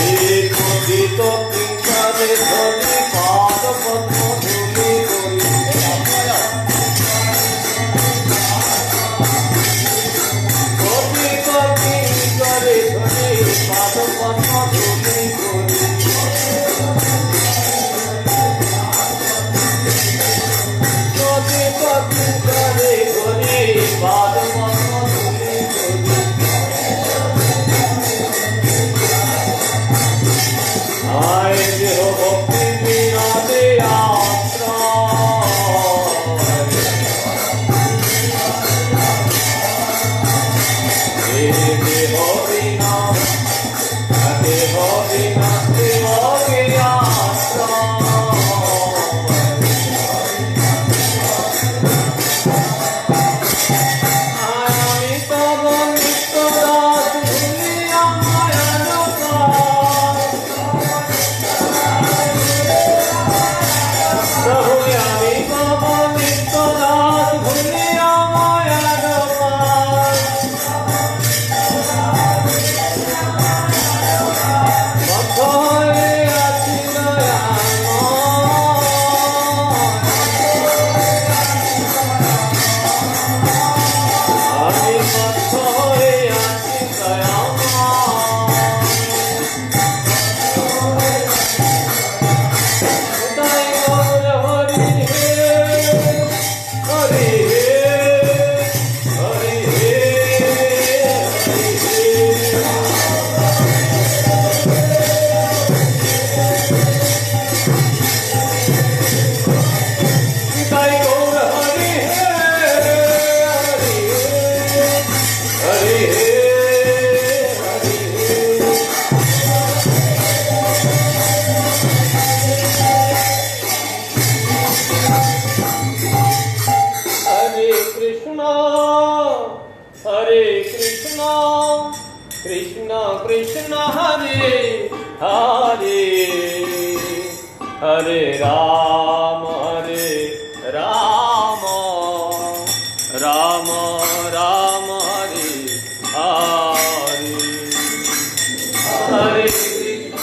এই কথিত কিঙ্করে ধরি পাদ পদ্ম ধুলি করি। কথিত কিঙ্করে ধরি পাদ পদ্ম ধুলি করি। কথিত কিঙ্করে ধরি পাদ পদ্ম ধুলি করি। আয় দেহ ভক্তি বিনোদে আশ্রয়। এ দেহ বিনা দেহ বিনা দেহকে আশ্রয়। আমি তব নিত্য দাস ভুলিয়া মায়ার পার। প্রভু আমি তব নিত্য দাস ভুলিয়া মায়ার পার। বদ্ধ হয়ে আছি দয়াময়। আমি বদ্ধ হয়ে আছি দয়াময়। তাই গৌর হরি হে, হরি হে, হরি হে, হরি হে। তাই গৌর হরি হে, হরি হে, হরি হে, হরি হে। হরে কৃষ্ণ কৃষ্ণ কৃষ্ণ হরে হরে। হরে রাম রাম রাম হরে হরে। হরে কৃষ্ণ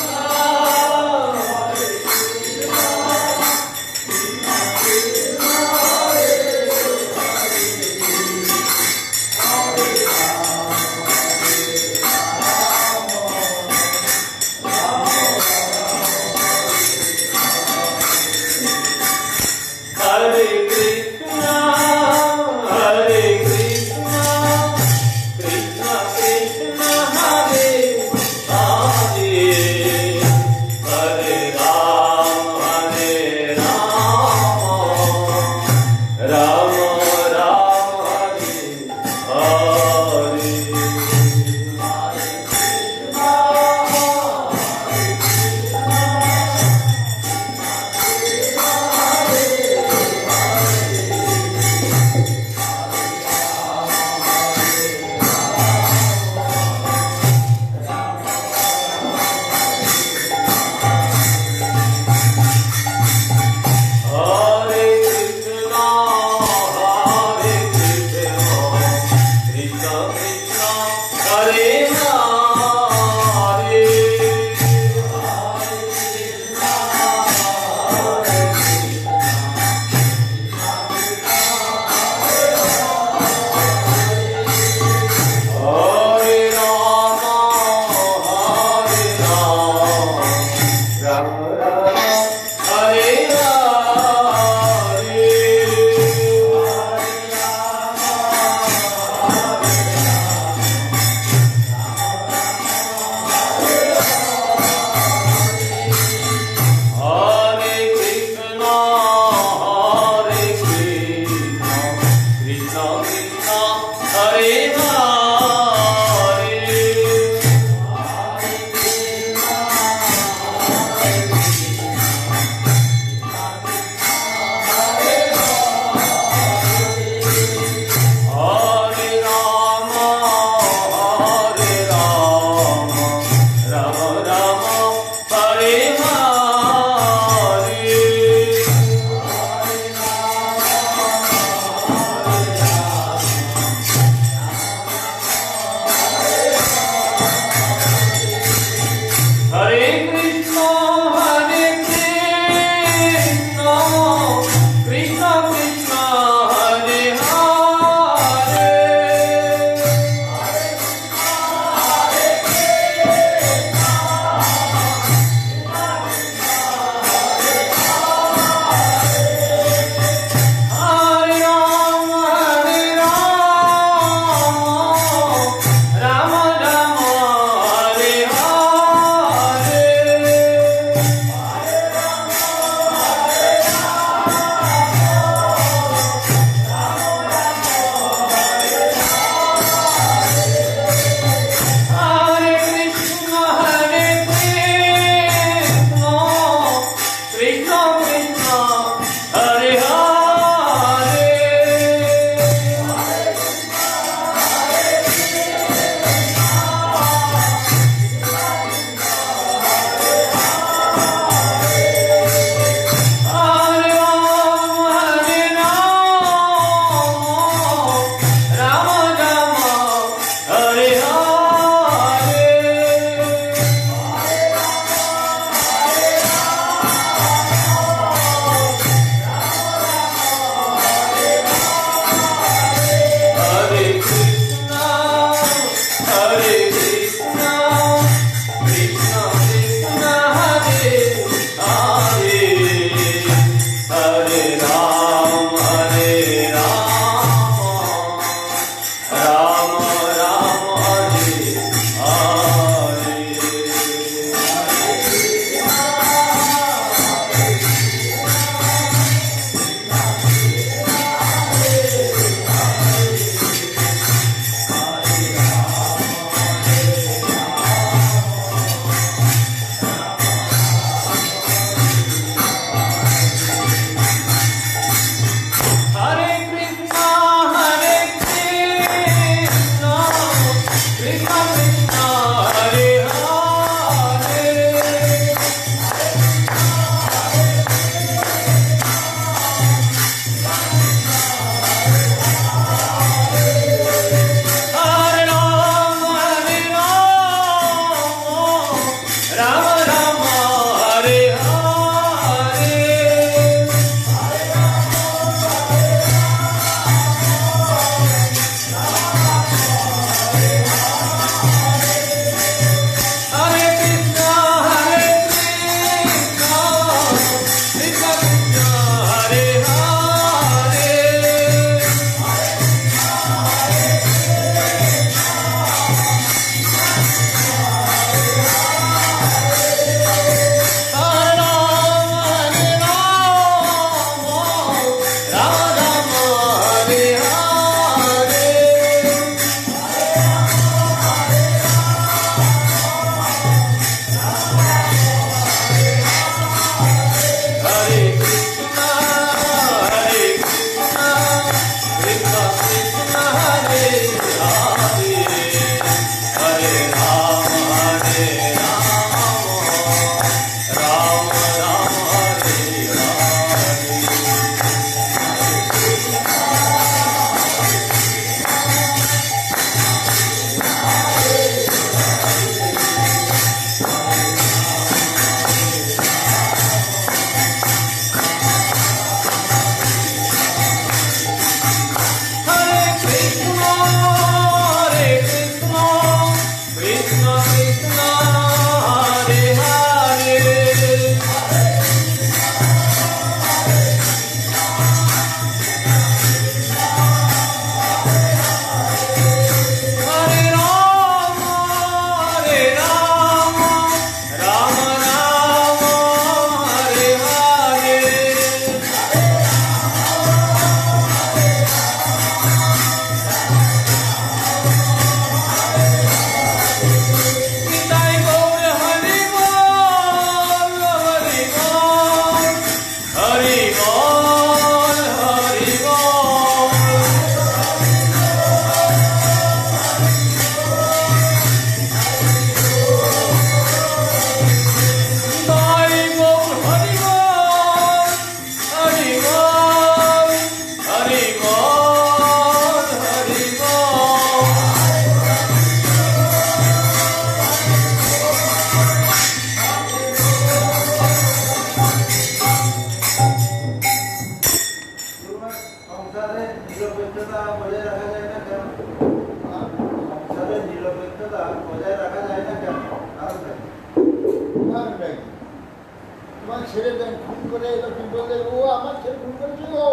করে এলো, কি বললে, ও আমার ছেলে ভুল করেছে, ও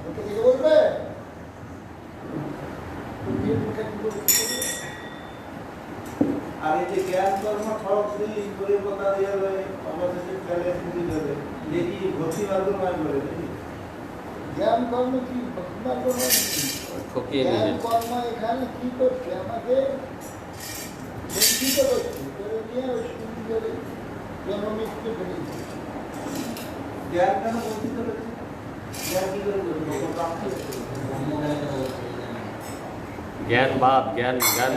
ওকে কি বলবে? আর এই যে জ্ঞান কর্ম ঠক দিয়ে করে কথা দিয়ে অবশেষে ফেলে শুনি যাবে দেখি ভক্তি মাধ্যমে বলে জ্ঞান কর্ম কি ভক্তিমার কর্ম ঠকিয়ে জ্ঞান নিয়ে কর্ম এখানে কি করছে, আমাকে বঞ্চিত করছে, করে নিয়ে ওই শুরু করে জন্ম মৃত্যু ফেলেছে। জ্ঞান কেন বঞ্চিত হচ্ছে? জ্ঞান কি করে করবে? জ্ঞানবাদ, জ্ঞান জ্ঞান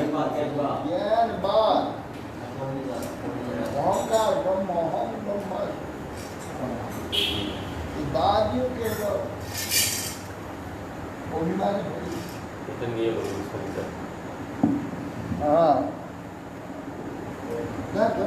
জ্ঞান বাদ, অহংকার ব্রহ্ম, অহং ব্রহ্ম, এই বাদীয়কে অভিমান করি। এটা নিয়ে বলুন সংসার। হ্যাঁ, দেখো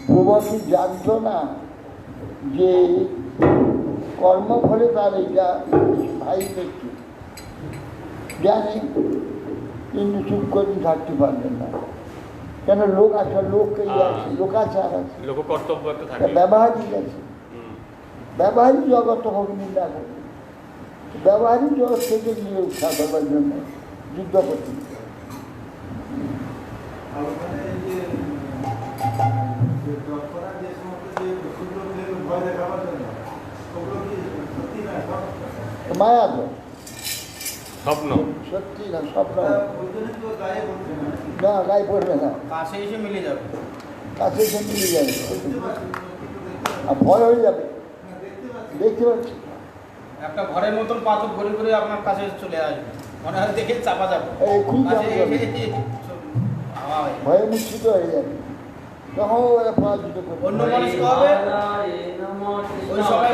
প্রবাসী জানতো না যে কর্মফলে তার এইটা ভাই দেখছে, জানে কিন্তু চুপ করে থাকতে পারবেন না। কেন লোক আছে, লোককে লোকাচার আছে, লোক কর্তব্য একটা থাকে। ব্যবহারিক আছে, ব্যবহারিক জগৎ হোক নিন্দা করবে, ব্যবহারিক জগৎ থেকে নিয়ে উঠা দেওয়ার জন্য যুদ্ধ করতে। মায়া তো স্বপ্ন, সত্যি না, স্বপ্ন না, গায়ে পড়বে না, কাছে এসে মিলে যাবে, কাছে এসে মিলে যাবে, আর ভয় হয়ে যাবে। দেখতে পাচ্ছি একটা ঘরের মতন পাথর ঘুরে ঘুরে আপনার কাছে চলে আসবে, মনে হয় দেখে চাপা যাবে, ভয়ে মুচ্ছিত হয়ে যাবে, তখন ওরা পরাজিত করবে। অন্য মানুষ হবে ওই সবাই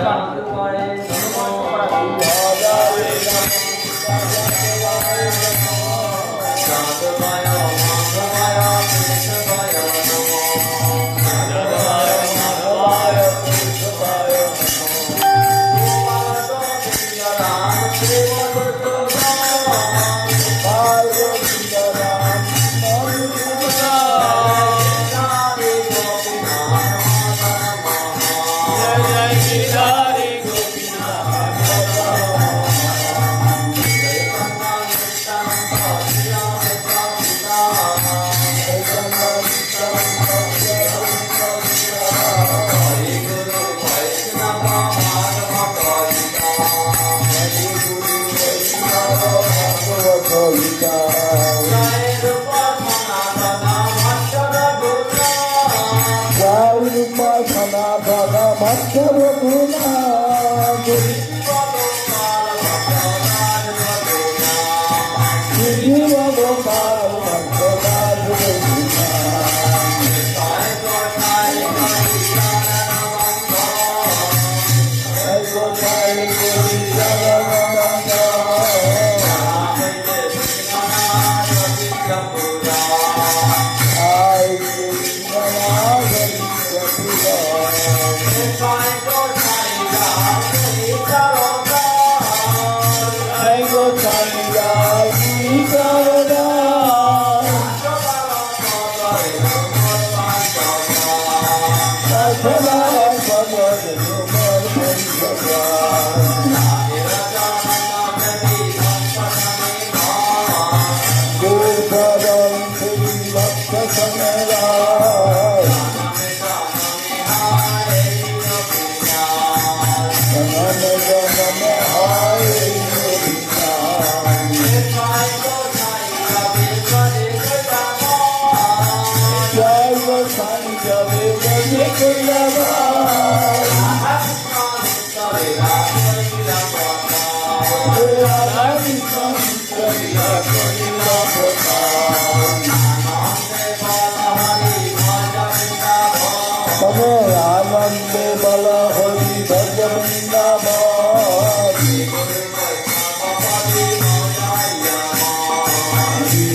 आनंदे बला हरि भज वृंदावन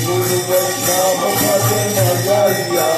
गुरु वैष्णव भजे मजैया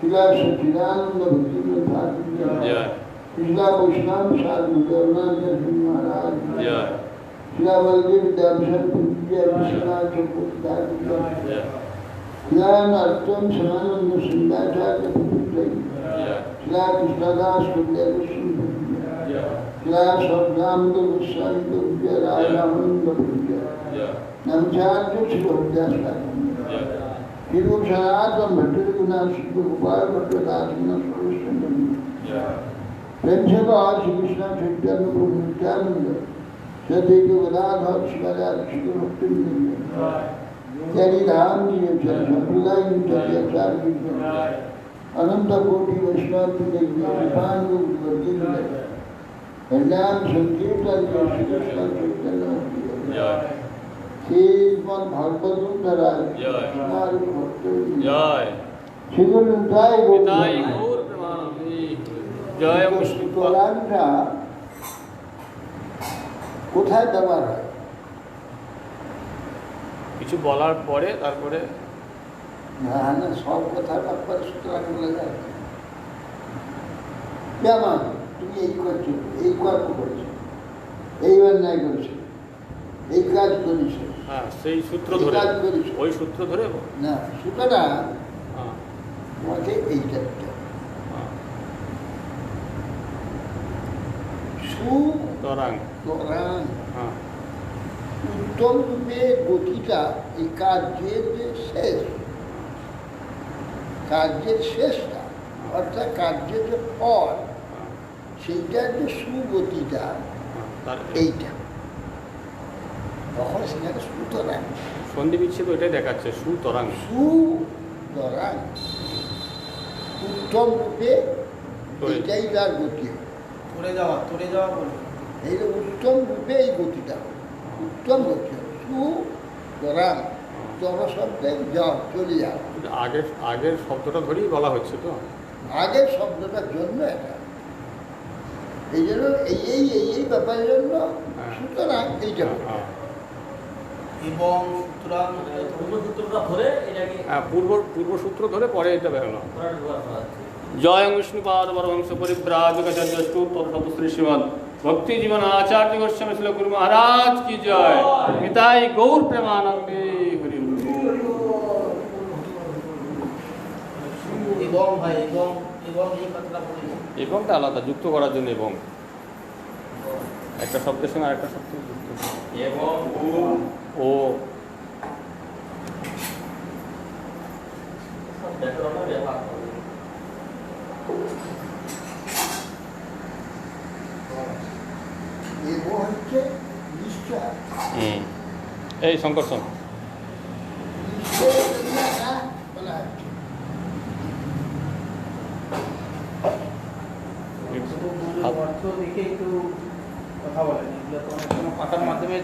শিলা সচিদানন্দ ভক্তিন্দ্র ঠাকুর জয় শিলা বৈষ্ণব সাধু দেবনাথ মহারাজ জয় শিলা বলদেব দেবসর পূজ্য বিশ্বনাথ ঠাকুর জয় শিলা নরোত্তম সমানন্দ সিংহাচার্য পূজ্য জয় শিলা কৃষ্ণদাস কুলদেব সিংহ শিলা সদামোদর গোস্বামী পূজ্য রাজানন্দ পূজ্য জয় नमचार्य श्री हरिदास জয় हिरु सनातन भट्ट रघुनाथ श्री गोपाल भट्ट दास জয় प्रेम से कहा श्री कृष्ण चैतन्य प्रभु नित्यानंद सदैव गदाधर शिवराज श्री भक्तिवृंद तेरी धाम जी चल संप्रदाय चल आचार्य अनंत कोटि वैष्णव विपान वर्गिंद हरिनाम संकीर्तन श्री कृष्ण चैतन्य জয় श्रीमन भागवत धरा जय। भक्त জয় श्रीगुरु निताय পিতাই গৌর প্রেমানন্দে জয় বিষ্ণু কোরআনটা কোথায় ব্যবহার হয়? কিছু বলার পরে তারপরে না না সব কথার ব্যাপারে সুতরাং বলে যায় যেমন তুমি এই করছো এই কর্ম করছো এই অন্যায় করছো এই কাজ করেছো হ্যাঁ সেই সূত্র এই ধরে কাজ করেছো ওই সূত্র ধরে না সুতরাং হ্যাঁ, তোমাকে এইটা দিতে হবে। হ্যাঁ, সুতরাং তরাং হ্যাঁ উত্তম রূপে গতিটা এই কার্যের যে শেষ কার্যের শেষটা অর্থাৎ কার্যের যে ফল হ্যাঁ, সেইটার যে সুগতিটা হ্যাঁ, তার এইটা তখন সেখানে সুতরাং সন্ধি বিচ্ছেদ ওইটাই দেখাচ্ছে সুতরাং সুতরাং উত্তম রূপে তরে। এইটাই তার গতি তরে যাওয়া বলে এই যে উত্তম রূপে এই গতিটা উত্তম গতি সুতরাং তর শব্দে যাও চলে যাও আগের আগের শব্দটা ধরেই বলা হচ্ছে তো আগের শব্দটার জন্য এটা এই জন্য এই ব্যাপারের জন্য হ্যাঁ। সুতরাং এইটা হ্যাঁ, হ্যাঁ। এবং সুতরাং হ্যাঁ, পূর্ব সূত্র ধরে পরে এটা বেরোনো জয় বিষ্ণুপাদ পরমহংস পরিব্রাজকাচার্যষ্টু তৎশ্রী শ্রীমদ ভক্তি জীবন আচার্য গোস্বামী শিল গুরু মহারাজ কি জয় পিতাই গৌর প্রেমানন্দে হরি বল। এবং ভাই এবং এই কথাটা বলি এবংটা আলাদা যুক্ত করার জন্য এবং একটা শব্দের সঙ্গে আরেকটা শব্দ যুক্ত এবং ও এগো হচ্ছে নিশ্চয় এই সংকর্ষণ নিশ্চয় বলা হচ্ছে অর্থ দেখে একটু কথা বলেন এগুলো তো অনেক সময় পাঠার মাধ্যমে